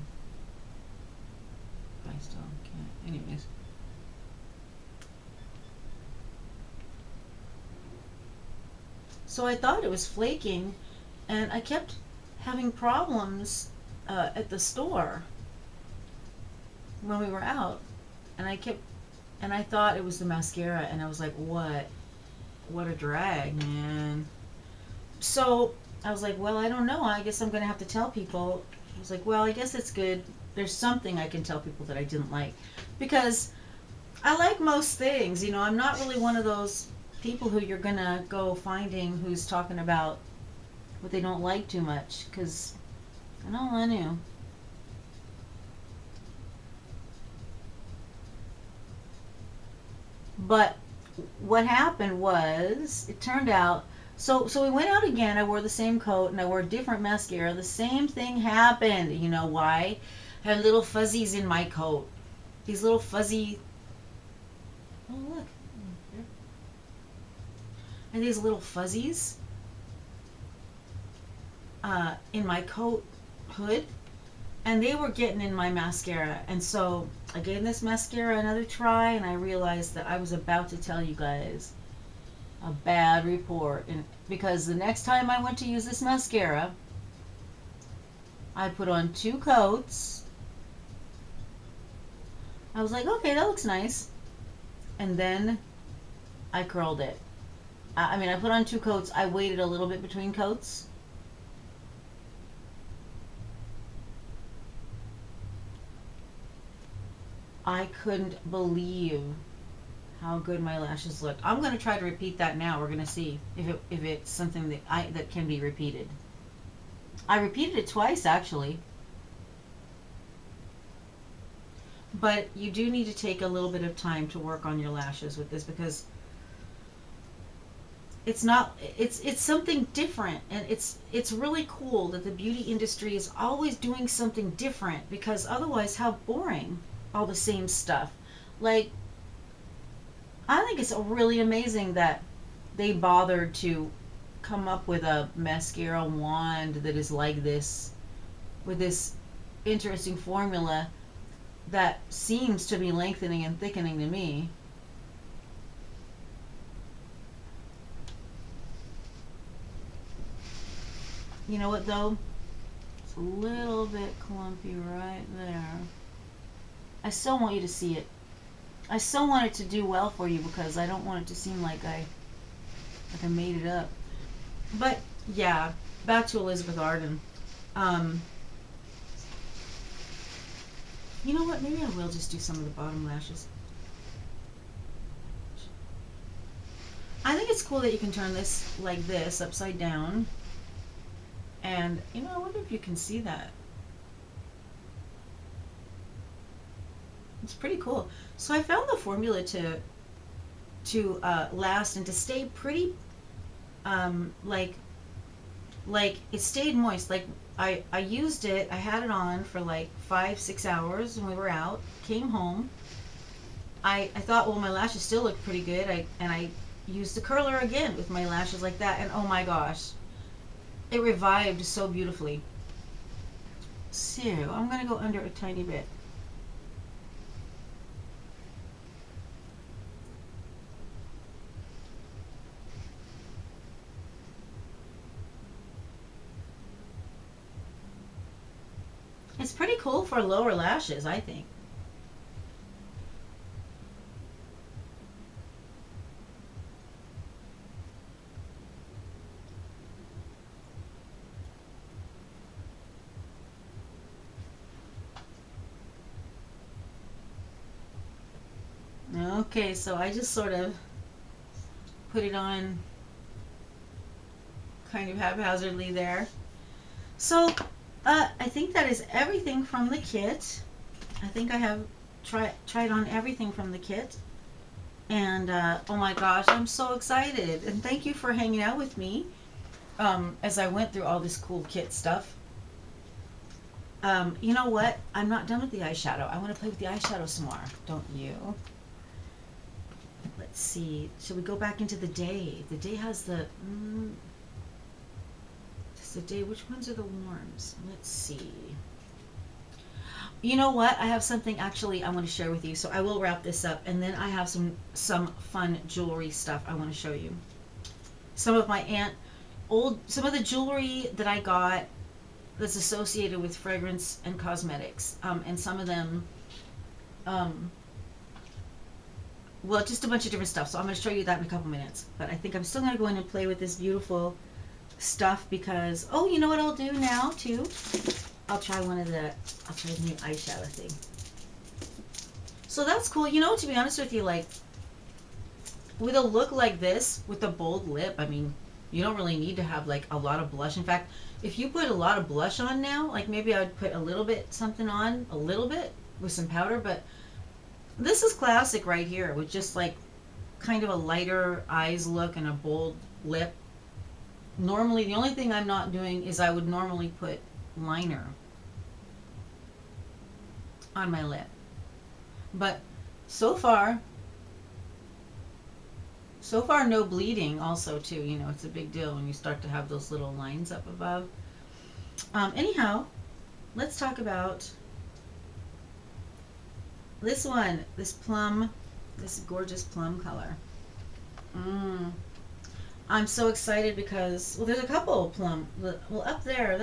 I still can't. Anyways. So I thought it was flaking, and I kept having problems at the store when we were out, and I thought it was the mascara, and I was like, what a drag, man. So I was like, well, I don't know, I guess I'm gonna have to tell people. I was like, well, I guess it's good, there's something I can tell people that I didn't like, because I like most things, you know. I'm not really one of those people who you're gonna go finding who's talking about what they don't like too much, because I don't want to. But what happened was, it turned out, so we went out again. I wore the same coat and I wore a different mascara. The same thing happened. You know why? I had little fuzzies in my coat. These little fuzzy, oh look, and these little fuzzies in my coat hood, and they were getting in my mascara. And so I gave this mascara another try, and I realized that I was about to tell you guys a bad report. And because the next time I went to use this mascara, I put on 2 coats. I was like, okay, that looks nice. And then I curled it. I mean, I put on 2 coats. I waited a little bit between coats. I couldn't believe how good my lashes looked. I'm going to try to repeat that now. We're going to see if it's something that can be repeated. I repeated it twice, actually. But you do need to take a little bit of time to work on your lashes with this, because it's something different, and it's really cool that the beauty industry is always doing something different, because otherwise how boring, all the same stuff. Like, I think it's really amazing that they bothered to come up with a mascara wand that is like this, with this interesting formula that seems to be lengthening and thickening to me. You know what though? It's a little bit clumpy right there. I still want you to see it. I still want it to do well for you, because I don't want it to seem like I made it up. But yeah, back to Elizabeth Arden. You know what? Maybe I will just do some of the bottom lashes. I think it's cool that you can turn this like this, upside down. And, you know, I wonder if you can see that. It's pretty cool. So I found the formula to last and to stay pretty, like it stayed moist. Like I used it, I had it on for like 5-6 hours when we were out, came home. I thought, well, my lashes still look pretty good. I used the curler again with my lashes like that, and oh my gosh, it revived so beautifully. So I'm gonna go under a tiny bit. It's pretty cool for lower lashes, I think. Okay, so I just sort of put it on kind of haphazardly there. So I think that is everything from the kit. I think I have tried on everything from the kit. And oh my gosh, I'm so excited. And thank you for hanging out with me as I went through all this cool kit stuff. You know what? I'm not done with the eyeshadow. I want to play with the eyeshadow some more, don't you? Let's see. Should we go back into the day? The day has the... it's the day. Which ones are the warms? Let's see. You know what? I have something actually I want to share with you. So I will wrap this up. And then I have some fun jewelry stuff I want to show you. Some of my some of the jewelry that I got that's associated with fragrance and cosmetics. And some of them, well, just a bunch of different stuff. So I'm going to show you that in a couple minutes. But I think I'm still going to go in and play with this beautiful stuff because, oh, you know what I'll do now too? I'll try the new eyeshadow thing. So that's cool. You know, to be honest with you, like, with a look like this, with a bold lip, I mean, you don't really need to have, like, a lot of blush. In fact, if you put a lot of blush on now, like, maybe I would put a little bit something on, a little bit, with some powder, but this is classic right here, with just, like, kind of a lighter eyes look and a bold lip. Normally, the only thing I'm not doing is I would normally put liner on my lip. But so far no bleeding also too. You know, it's a big deal when you start to have those little lines up above. Anyhow, let's talk about this one, this gorgeous plum color. I'm so excited because, well, there's a couple of plum, well, up there,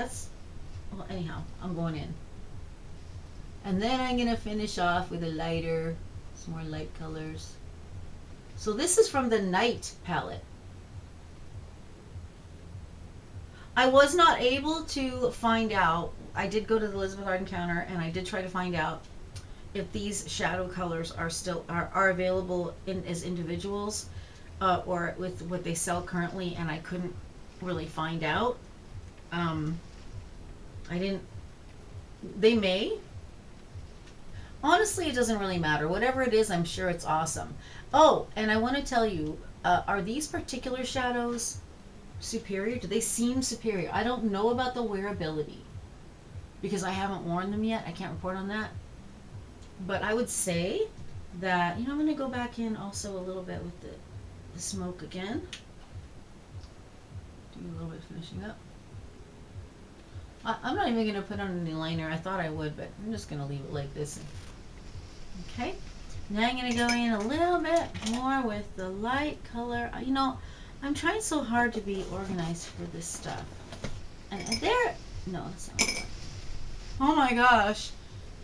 well, anyhow, I'm going in. And then I'm going to finish off with some more light colors. So this is from the Night palette. I was not able to find out, I did go to the Elizabeth Arden counter and I did try to find out if these shadow colors are available as individuals or with what they sell currently, and I couldn't really find out. They may. Honestly, it doesn't really matter. Whatever it is, I'm sure it's awesome. Oh, and I want to tell you, are these particular shadows superior? Do they seem superior? I don't know about the wearability because I haven't worn them yet. I can't report on that. But I would say that, I'm going to go back in also a little bit with the smoke again. Do a little bit of finishing up. I'm not even going to put on any liner. I thought I would, but I'm just going to leave it like this. Okay. Now I'm going to go in a little bit more with the light color. I'm trying so hard to be organized for this stuff. And no, that's not right. Oh my gosh.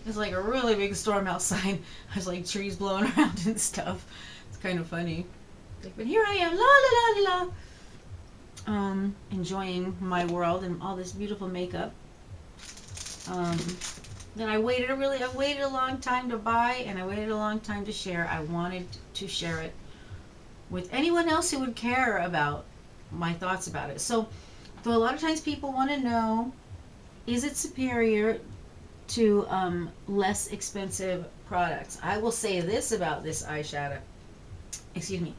It's like a really big storm outside. There's like trees blowing around and stuff. It's kind of funny. But here I am, la la la la. Enjoying my world and all this beautiful makeup. Then I waited a long time to buy, and I waited a long time to share. I wanted to share it with anyone else who would care about my thoughts about it. So a lot of times people want to know, is it superior to less expensive products? I will say this about this eyeshadow. Excuse me.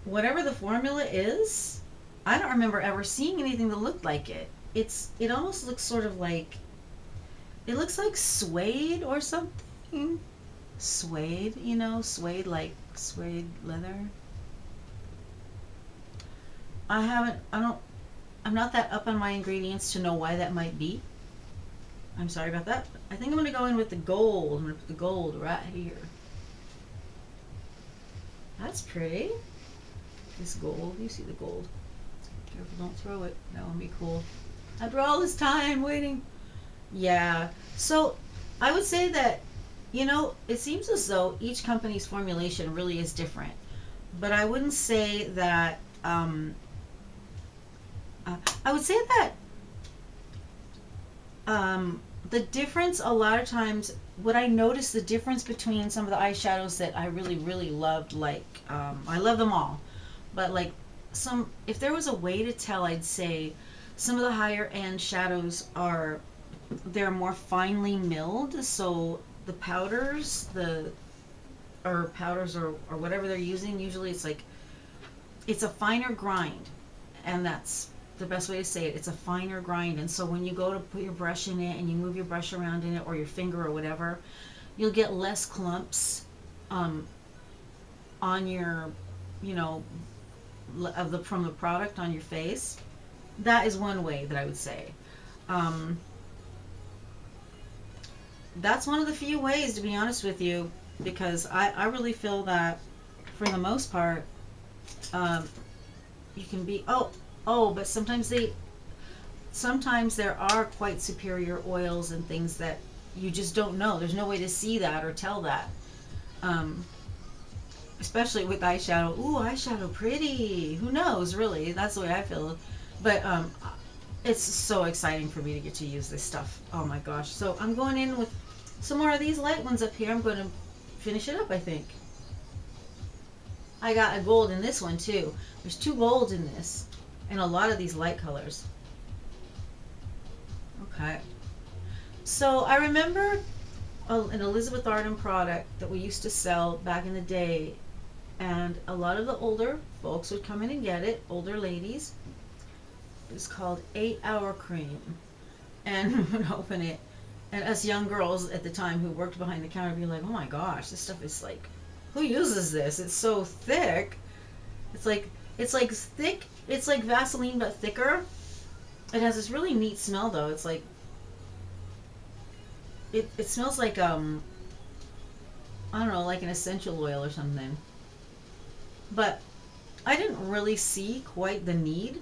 Whatever the formula is, I don't remember ever seeing anything that looked like it. It almost looks sort of like, it looks like suede or something. Suede, suede, like suede leather. I'm not that up on my ingredients to know why that might be. I'm sorry about that. I think I'm going to go in with the gold. I'm going to put the gold right here. That's pretty. This gold, you see the gold. Careful, don't throw it. That would be cool. After all this time waiting. Yeah. So I would say that, it seems as though each company's formulation really is different. But I wouldn't say that, I would say that the difference a lot of times, what I noticed the difference between some of the eyeshadows that I really, really loved, like, I love them all, but like if there was a way to tell, I'd say some of the higher end shadows are they're more finely milled, so the powders, or whatever they're using, usually it's a finer grind, and that's the best way to say it. It's a finer grind, and so when you go to put your brush in it and you move your brush around in it, or your finger or whatever, you'll get less clumps on your, from the product on your face. That is one way that I would say. That's one of the few ways, to be honest with you, because I really feel that for the most part, you can be, but sometimes there are quite superior oils and things that you just don't know. There's no way to see that or tell that. Especially with eyeshadow. Ooh, eyeshadow pretty. Who knows, really? That's the way I feel. But it's so exciting for me to get to use this stuff. Oh my gosh. So I'm going in with some more of these light ones up here. I'm going to finish it up, I think. I got a gold in this one too. There's 2 golds in this, and a lot of these light colors. Okay. So I remember an Elizabeth Arden product that we used to sell back in the day, and a lot of the older folks would come in and get it, older ladies. It was called 8-Hour Cream, and we would open it, and us young girls at the time who worked behind the counter would be like, oh my gosh, this stuff is like, who uses this? It's so thick. It's like thick. It's like Vaseline but thicker. It has this really neat smell though. It's like it smells like I don't know, like an essential oil or something. But I didn't really see quite the need.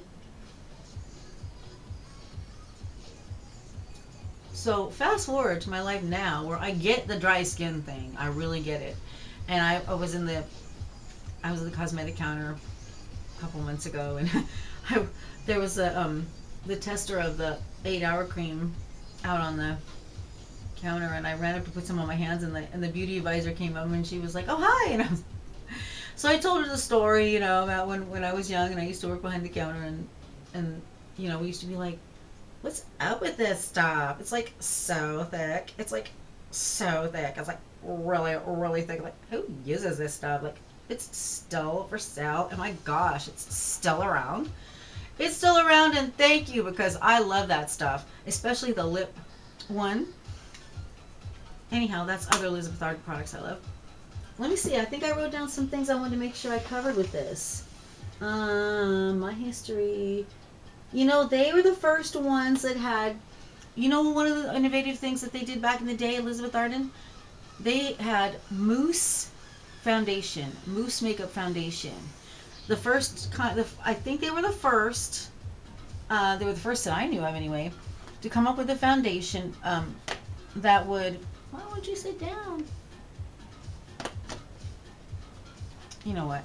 So fast forward to my life now, where I get the dry skin thing. I really get it. And I was at the cosmetic counter a couple months ago, and there was the tester of the 8-Hour Cream out on the counter, and I ran up to put some on my hands, and the beauty advisor came up, and she was like, oh hi, and so I told her the story, about when I was young and I used to work behind the counter, and we used to be like, what's up with this stuff? It's like so thick. It's like so thick. I was like, really, really thick. Like, who uses this stuff? Like, it's still for sale. Oh my gosh, it's still around. It's still around, and thank you, because I love that stuff, especially the lip one. Anyhow, that's other Elizabeth Arden products I love. Let me see. I think I wrote down some things I wanted to make sure I covered with this. My history. They were the first ones that had, one of the innovative things that they did back in the day, Elizabeth Arden, they had mousse foundation, mousse makeup foundation. The first I think they were the first. They were the first that I knew of anyway, to come up with a foundation that would. Why would you sit down? You know what?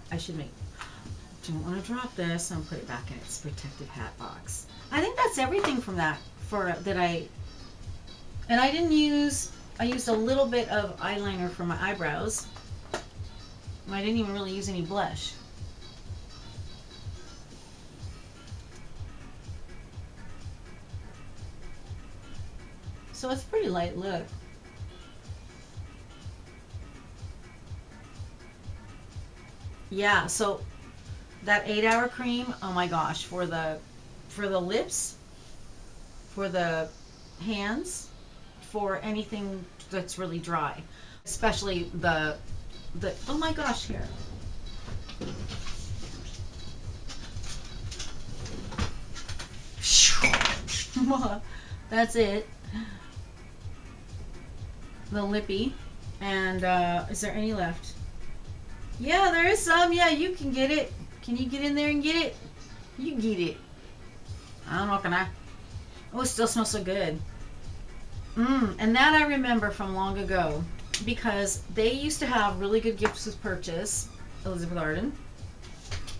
Don't want to drop this. I'll put it back in its protective hat box. I think that's everything from that. I didn't use. I used a little bit of eyeliner for my eyebrows. I didn't even really use any blush. So it's a pretty light look. Yeah, so that 8-Hour Cream, oh my gosh, for the lips, for the hands, for anything that's really dry, especially the oh my gosh, here. That's it. The lippy. And is there any left? Yeah, there is some. Yeah, you can get it. Can you get in there and get it? You can get it. I don't know, can I? Oh, it still smells so good. And that I remember from long ago, because they used to have really good gifts with purchase, Elizabeth Arden.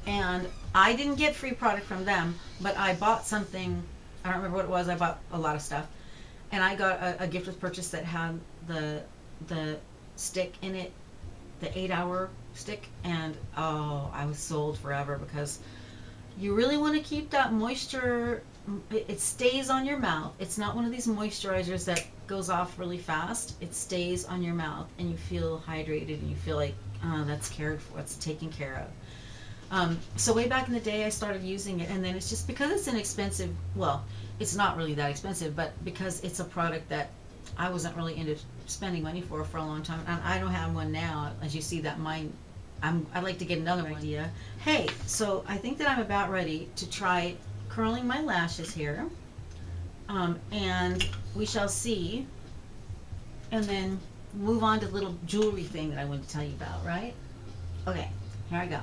And I didn't get free product from them, but I bought something. I don't remember what it was. I bought a lot of stuff. And I got a gift with purchase that had the stick in it, the 8-hour stick, and I was sold forever, because You really want to keep that moisture. It stays on your mouth. It's not one of these moisturizers that goes off really fast. It stays on your mouth and you feel hydrated and you feel like that's cared for, it's taken care of. So way back in the day I started using it, and then it's just because it's inexpensive, well, it's not really that expensive, but because it's a product that I wasn't really into spending money for a long time, and I don't have one now. As you see that mine, I'd like to get another idea. Hey, so I think that I'm about ready to try curling my lashes here, and we shall see, and then move on to the little jewelry thing that I wanted to tell you about, right? Okay, here I go.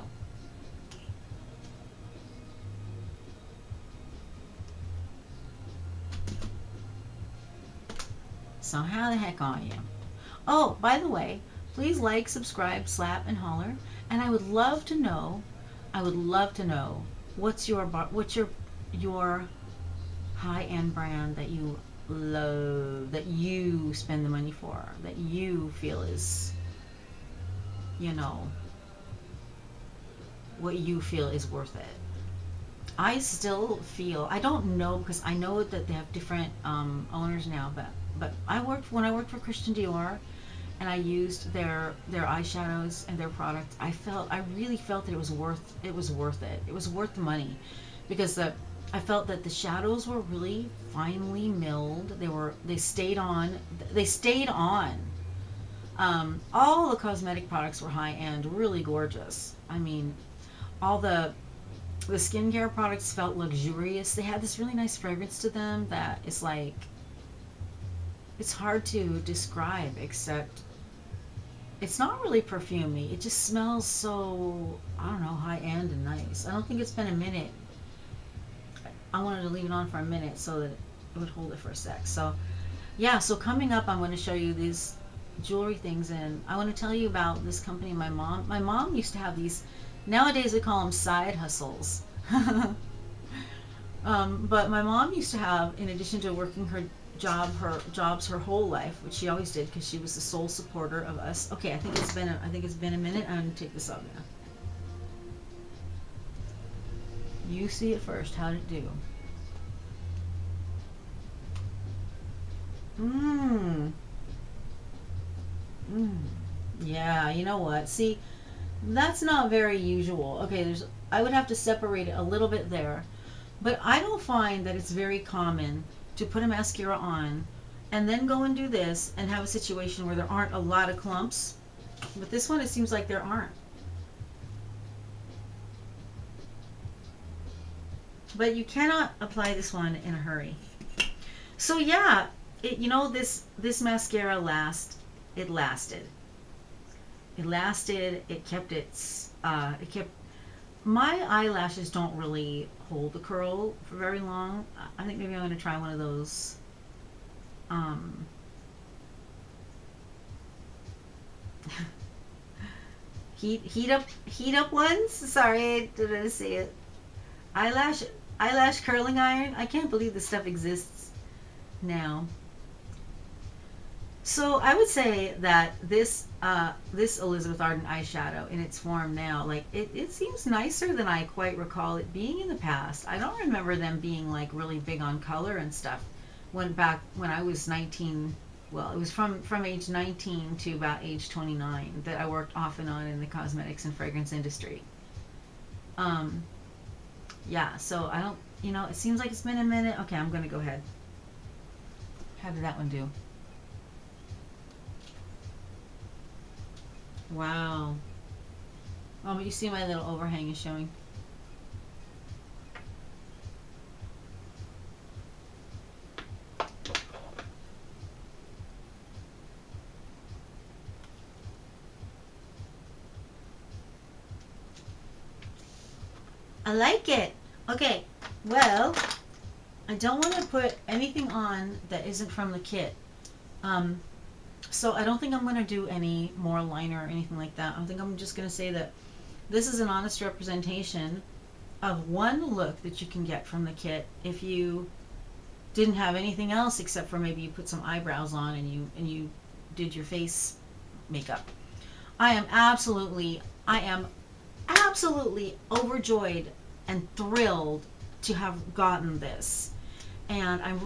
So how the heck are you? Oh, by the way, please like, subscribe, slap, and holler. And I would love to know, what's your high-end brand that you love, that you spend the money for, that you feel is, you know, what you feel is worth it. I still feel, I don't know, because I know that they have different owners now, but when I worked for Christian Dior, and I used their eyeshadows and their products, I really felt that it was worth it. It was worth the money, because I felt that the shadows were really finely milled. They stayed on. All the cosmetic products were high end, really gorgeous. I mean, all the skincare products felt luxurious. They had this really nice fragrance to them that is like, it's hard to describe, except it's not really perfumey. It just smells so, I don't know, high end and nice. I don't think it's been a minute. I wanted to leave it on for a minute so that it would hold it for a sec. So yeah, so coming up I'm going to show you these jewelry things, and I want to tell you about this company. My mom used to have these, nowadays we call them side hustles. But my mom used to have, in addition to working her jobs her whole life, which she always did because she was the sole supporter of us. Okay, I think it's been a minute. I'm going to take this off now. You see it first. How'd it do? Yeah, you know what? See, that's not very usual. Okay, I would have to separate it a little bit there. But I don't find that it's very common to put a mascara on and then go and do this and have a situation where there aren't a lot of clumps. But this one, it seems like there aren't. But you cannot apply this one in a hurry. So yeah, this mascara lasted. It kept my eyelashes don't really hold the curl for very long. I think maybe I'm going to try one of those heat up ones. Sorry, I didn't see it. Eyelash curling iron. I can't believe this stuff exists now. So I would say that this Elizabeth Arden eyeshadow in its form now, like it seems nicer than I quite recall it being in the past. I don't remember them being like really big on color and stuff. When I was 19, well, it was from age 19 to about age 29 that I worked off and on in the cosmetics and fragrance industry. Yeah, so I don't, it seems like it's been a minute. Okay, I'm gonna go ahead. How did that one do? Wow. Oh, but you see my little overhang is showing. I like it. Okay, well, I don't want to put anything on that isn't from the kit. So I don't think I'm going to do any more liner or anything like that. I think I'm just going to say that this is an honest representation of one look that you can get from the kit if you didn't have anything else except for maybe you put some eyebrows on and you did your face makeup. I am absolutely overjoyed and thrilled to have gotten this. And I'm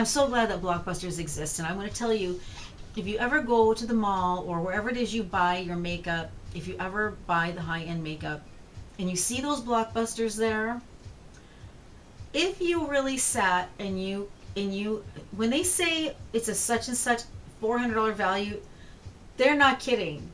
so glad that Blockbusters exist. And I'm going to tell you, if you ever go to the mall or wherever it is you buy your makeup, if you ever buy the high-end makeup and you see those Blockbusters there, if you really sat and you when they say it's a such and such $400 value, they're not kidding.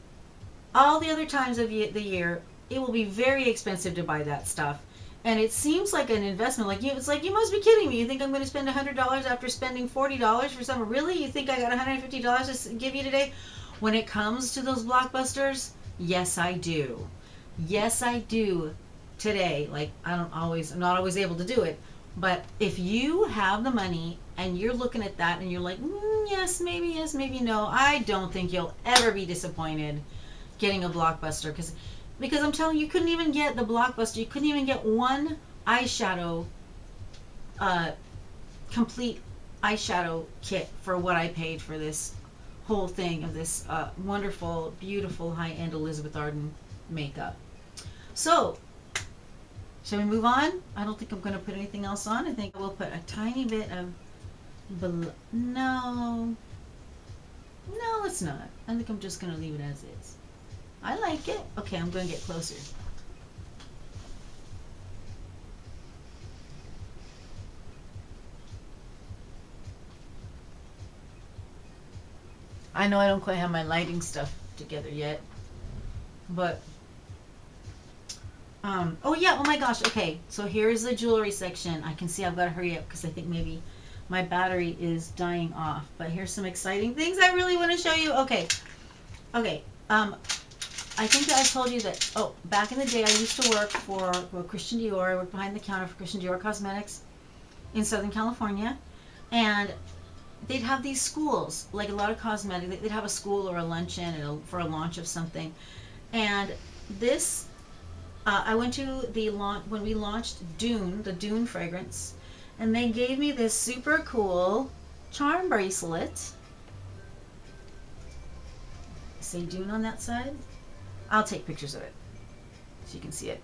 All the other times of the year, it will be very expensive to buy that stuff. And it seems like an investment. It's like, you must be kidding me. You think I'm going to spend $100 after spending $40 for something? Really? You think I got $150 to give you today? When it comes to those Blockbusters, yes, I do. Yes, I do today. Like, I'm not always able to do it. But if you have the money and you're looking at that and you're like, yes, maybe no, I don't think you'll ever be disappointed getting a Blockbuster. Because I'm telling you, you couldn't even get the Blockbuster. You couldn't even get one eyeshadow, complete eyeshadow kit for what I paid for this whole thing of this wonderful, beautiful, high-end Elizabeth Arden makeup. So, shall we move on? I don't think I'm going to put anything else on. I think we'll put a tiny bit of no, let's not. I think I'm just going to leave it as is. I like it. Okay, I'm going to get closer. I know I don't quite have my lighting stuff together yet, but oh yeah, oh my gosh, okay, so here's the jewelry section. I can see I've got to hurry up because I think maybe my battery is dying off, but here's some exciting things I really want to show you. Okay, I think that I told you that, back in the day I used to work for Christian Dior. I worked behind the counter for Christian Dior Cosmetics in Southern California, and they'd have these schools, like a lot of cosmetic, they'd have a school or a luncheon for a launch of something, and this, I went to the launch, when we launched Dune, the Dune fragrance, and they gave me this super cool charm bracelet. Say Dune on that side. I'll take pictures of it so you can see it.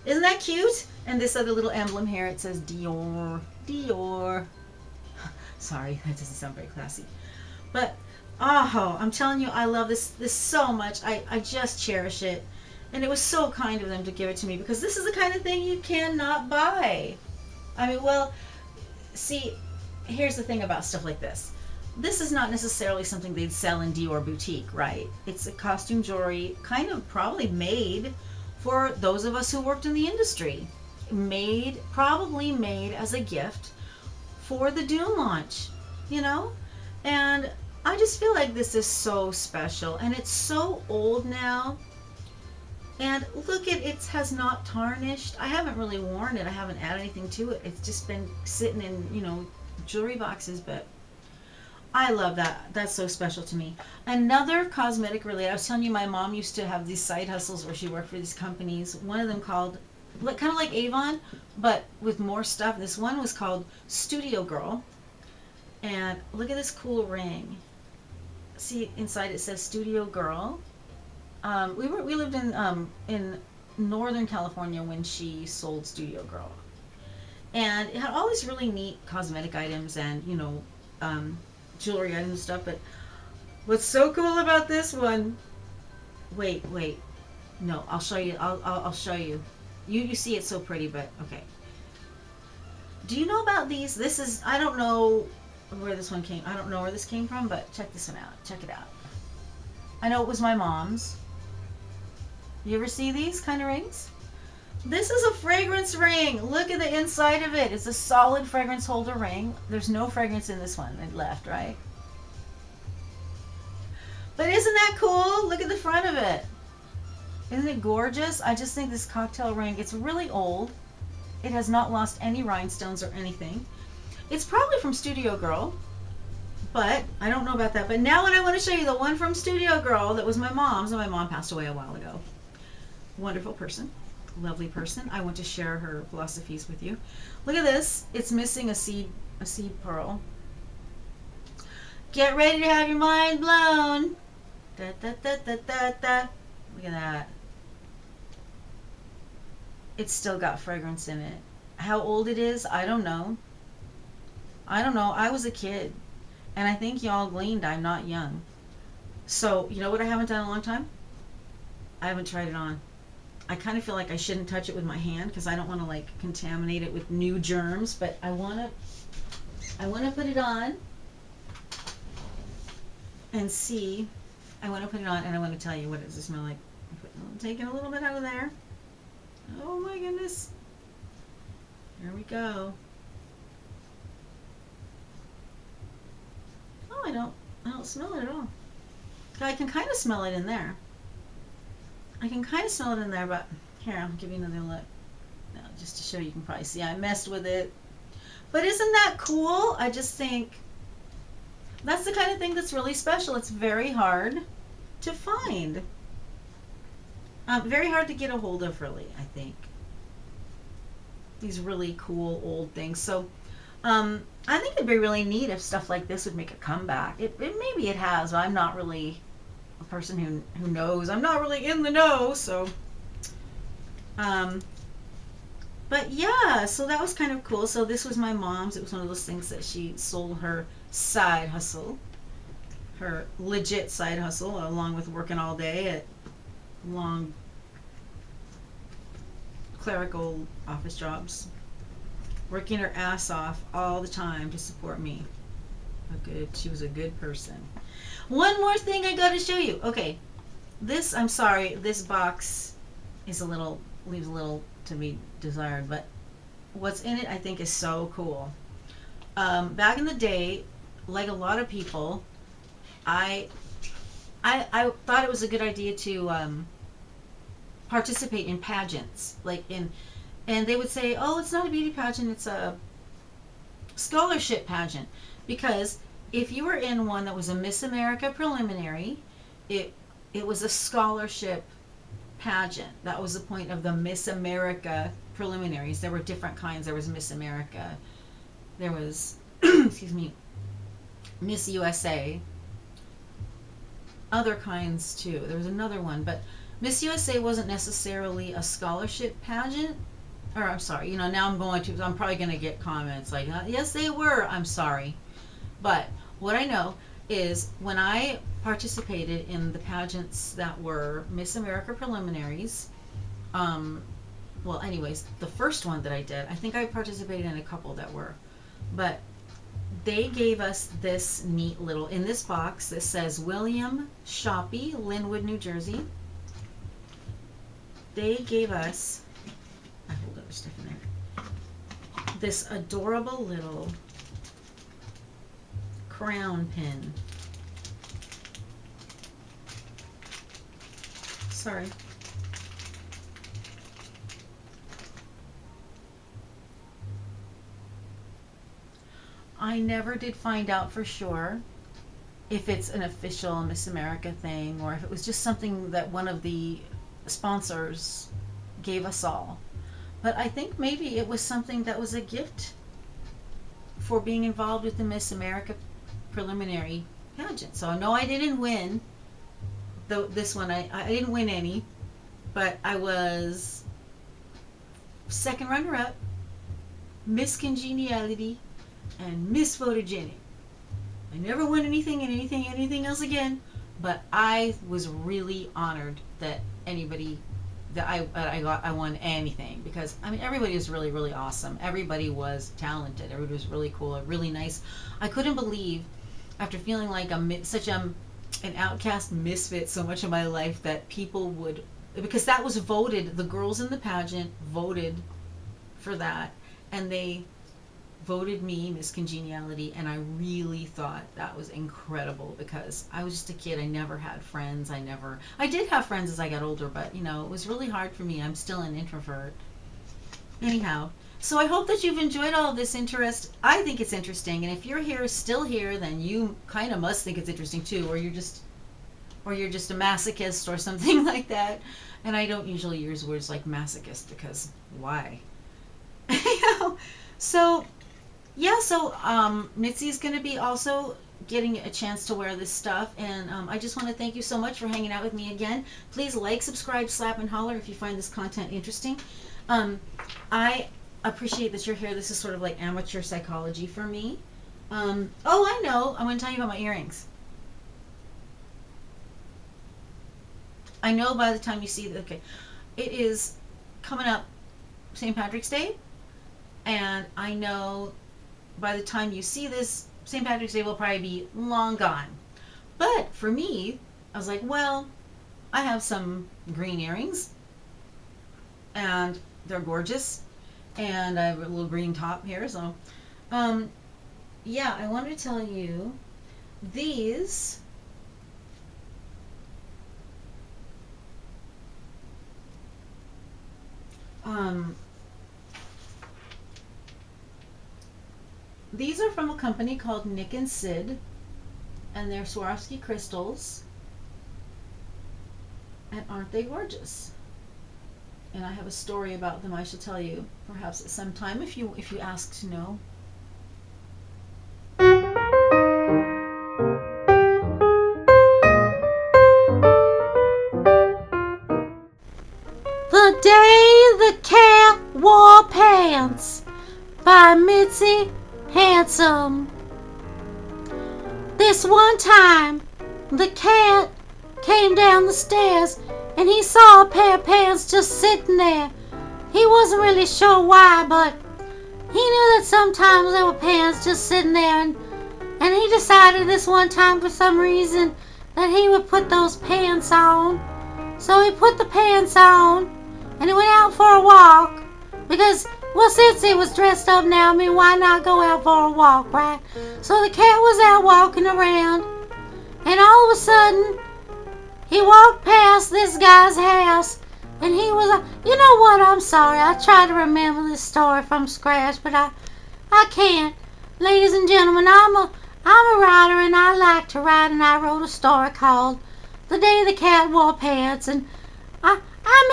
Isn't that cute? And this other little emblem here, it says Dior. Dior. Sorry, that doesn't sound very classy. But, I'm telling you, I love this so much. I just cherish it. And it was so kind of them to give it to me, because this is the kind of thing you cannot buy. I mean, well, see, here's the thing about stuff like this. This is not necessarily something they'd sell in Dior boutique, right? It's a costume jewelry, kind of probably made for those of us who worked in the industry. Probably made as a gift for the Dune launch, you know? And I just feel like this is so special, and it's so old now. And look, it has not tarnished. I haven't really worn it. I haven't added anything to it. It's just been sitting in, jewelry boxes, but I love that. That's so special to me. Another cosmetic related, I was telling you, my mom used to have these side hustles where she worked for these companies. One of them called, kind of like Avon, but with more stuff. This one was called Studio Girl. And look at this cool ring. See, inside it says Studio Girl. We lived in Northern California when she sold Studio Girl, and it had all these really neat cosmetic items and jewelry items and stuff. But what's so cool about this one? Wait, no, I'll show you. I'll show you. You see it's so pretty, but okay. Do you know about these? This is, I don't know where this one came. I don't know where this came from, but check this one out. Check it out. I know it was my mom's. You ever see these kind of rings? This is a fragrance ring. Look at the inside of it. It's a solid fragrance holder ring. There's no fragrance in this one left, right? But isn't that cool? Look at the front of it. Isn't it gorgeous? I just think this cocktail ring, it's really old. It has not lost any rhinestones or anything. It's probably from Studio Girl, but I don't know about that. But now I want to show you the one from Studio Girl that was my mom's, and my mom passed away a while ago. Wonderful person, lovely person. I want to share her philosophies with you. Look at this. It's missing a seed a seed pearl. Get ready to have your mind blown. Da, da, da, da, da, da. Look at that. It's still got fragrance in it. How old it is, I don't know. I was a kid. And I think y'all gleaned I'm not young. So, you know what I haven't done in a long time? I haven't tried it on. I kind of feel like I shouldn't touch it with my hand because I don't want to like contaminate it with new germs, but I want to put it on and see. I want to put it on and I want to tell you what does it smell like. I'm taking a little bit out of there. Oh my goodness. Here we go. Oh, I don't smell it at all. I can kind of smell it in there. But here, I'll give you another look. No, just to show you can probably see I messed with it. But isn't that cool? I just think that's the kind of thing that's really special. It's very hard to find. Very hard to get a hold of, really, I think. These really cool old things. So I think it'd be really neat if stuff like this would make a comeback. Maybe it has, but I'm not really a person who knows. I'm not really in the know, so but yeah, so that was kind of cool. So this was my mom's. It was one of those things that she sold her side hustle, her legit side hustle, along with working all day at long clerical office jobs, working her ass off all the time to support me. She was a good person. One more thing I gotta show you. Okay, I'm sorry, this box leaves a little to be desired, but what's in it I think is so cool. Back in the day, like a lot of people, I thought it was a good idea to participate in pageants, and they would say, oh, it's not a beauty pageant, it's a scholarship pageant, because if you were in one that was a Miss America preliminary, it was a scholarship pageant. That was the point of the Miss America preliminaries. There were different kinds. There was Miss America, there was excuse me, Miss USA, other kinds too. There was another one, but Miss USA wasn't necessarily a scholarship pageant. Or I'm sorry, now I'm probably going to get comments like, yes, they were. I'm sorry. But what I know is when I participated in the pageants that were Miss America preliminaries, well, anyways, the first one that I did, I think I participated in a couple that were, but they gave us this neat little, in this box, this says William Shoppy, Linwood, New Jersey. They gave us, I hold other stuff in there, this adorable little crown pin. Sorry. I never did find out for sure if it's an official Miss America thing or if it was just something that one of the sponsors gave us all. But I think maybe it was something that was a gift for being involved with the Miss America preliminary pageant. So no, I didn't win this one. I didn't win any, but I was second runner-up, Miss Congeniality, and Miss Photogenic. I never won anything else again, but I was really honored that I won anything, because everybody was really, really awesome. Everybody was talented. Everybody was really cool, really nice. I couldn't believe, after feeling like such an outcast misfit so much of my life, that people would, because that was voted, the girls in the pageant voted for that, and they voted me Miss Congeniality, and I really thought that was incredible, because I was just a kid. I never had friends. I did have friends as I got older, but it was really hard for me. I'm still an introvert. Anyhow, so I hope that you've enjoyed all of this interest. I think it's interesting, and if you're still here, then you kind of must think it's interesting too, or you're just a masochist or something like that. And I don't usually use words like masochist, because why? So yeah, so Mitzi's going to be also getting a chance to wear this stuff, and I just want to thank you so much for hanging out with me again. Please like, subscribe, slap, and holler if you find this content interesting. I appreciate that you're here. This is sort of like amateur psychology for me. Oh, I know. I'm going to tell you about my earrings. I know by the time you see that, okay, it is coming up St. Patrick's Day, and I know by the time you see this, St. Patrick's Day will probably be long gone. But for me, I was like, well, I have some green earrings, and they're gorgeous, and I have a little green top here, so, yeah, I wanted to tell you, these, these are from a company called Nick and Sid, and they're Swarovski crystals, and aren't they gorgeous? And I have a story about them I shall tell you perhaps at some time if you ask to know. The Day the Cat Wore Pants by Mitzi Handsome. This one time, the cat came down the stairs and he saw a pair of pants just sitting there. He wasn't really sure why, but he knew that sometimes there were pants just sitting there, and he decided this one time for some reason that he would put those pants on. So he put the pants on and he went out for a walk because, well, since he was dressed up now, I mean, why not go out for a walk, right? So the cat was out walking around, and all of a sudden, he walked past this guy's house, and he was like, you know what, I'm sorry, I tried to remember this story from scratch, but I can't. Ladies and gentlemen, I'm a writer, and I like to write, and I wrote a story called The Day the Cat Wore Pants, and I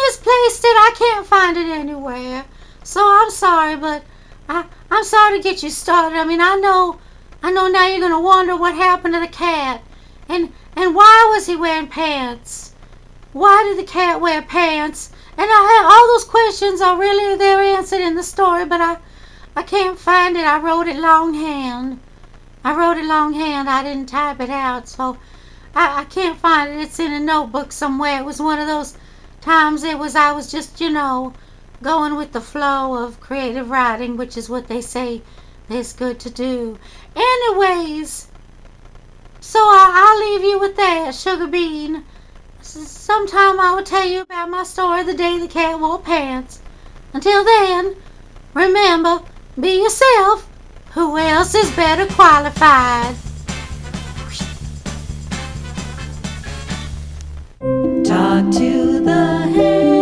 misplaced it. I can't find it anywhere. So I'm sorry, but I'm sorry to get you started. I mean, I know now you're gonna wonder what happened to the cat, and why was he wearing pants? Why did the cat wear pants? And I have all those questions are really they're answered in the story, but I can't find it. I wrote it longhand. I didn't type it out, so I can't find it. It's in a notebook somewhere. It was one of those times I was just, going with the flow of creative writing, which is what they say is good to do. Anyways, so I'll leave you with that, Sugar Bean. Sometime I will tell you about my story, The Day the Cat Wore Pants. Until then, remember, be yourself. Who else is better qualified? Talk to the hand.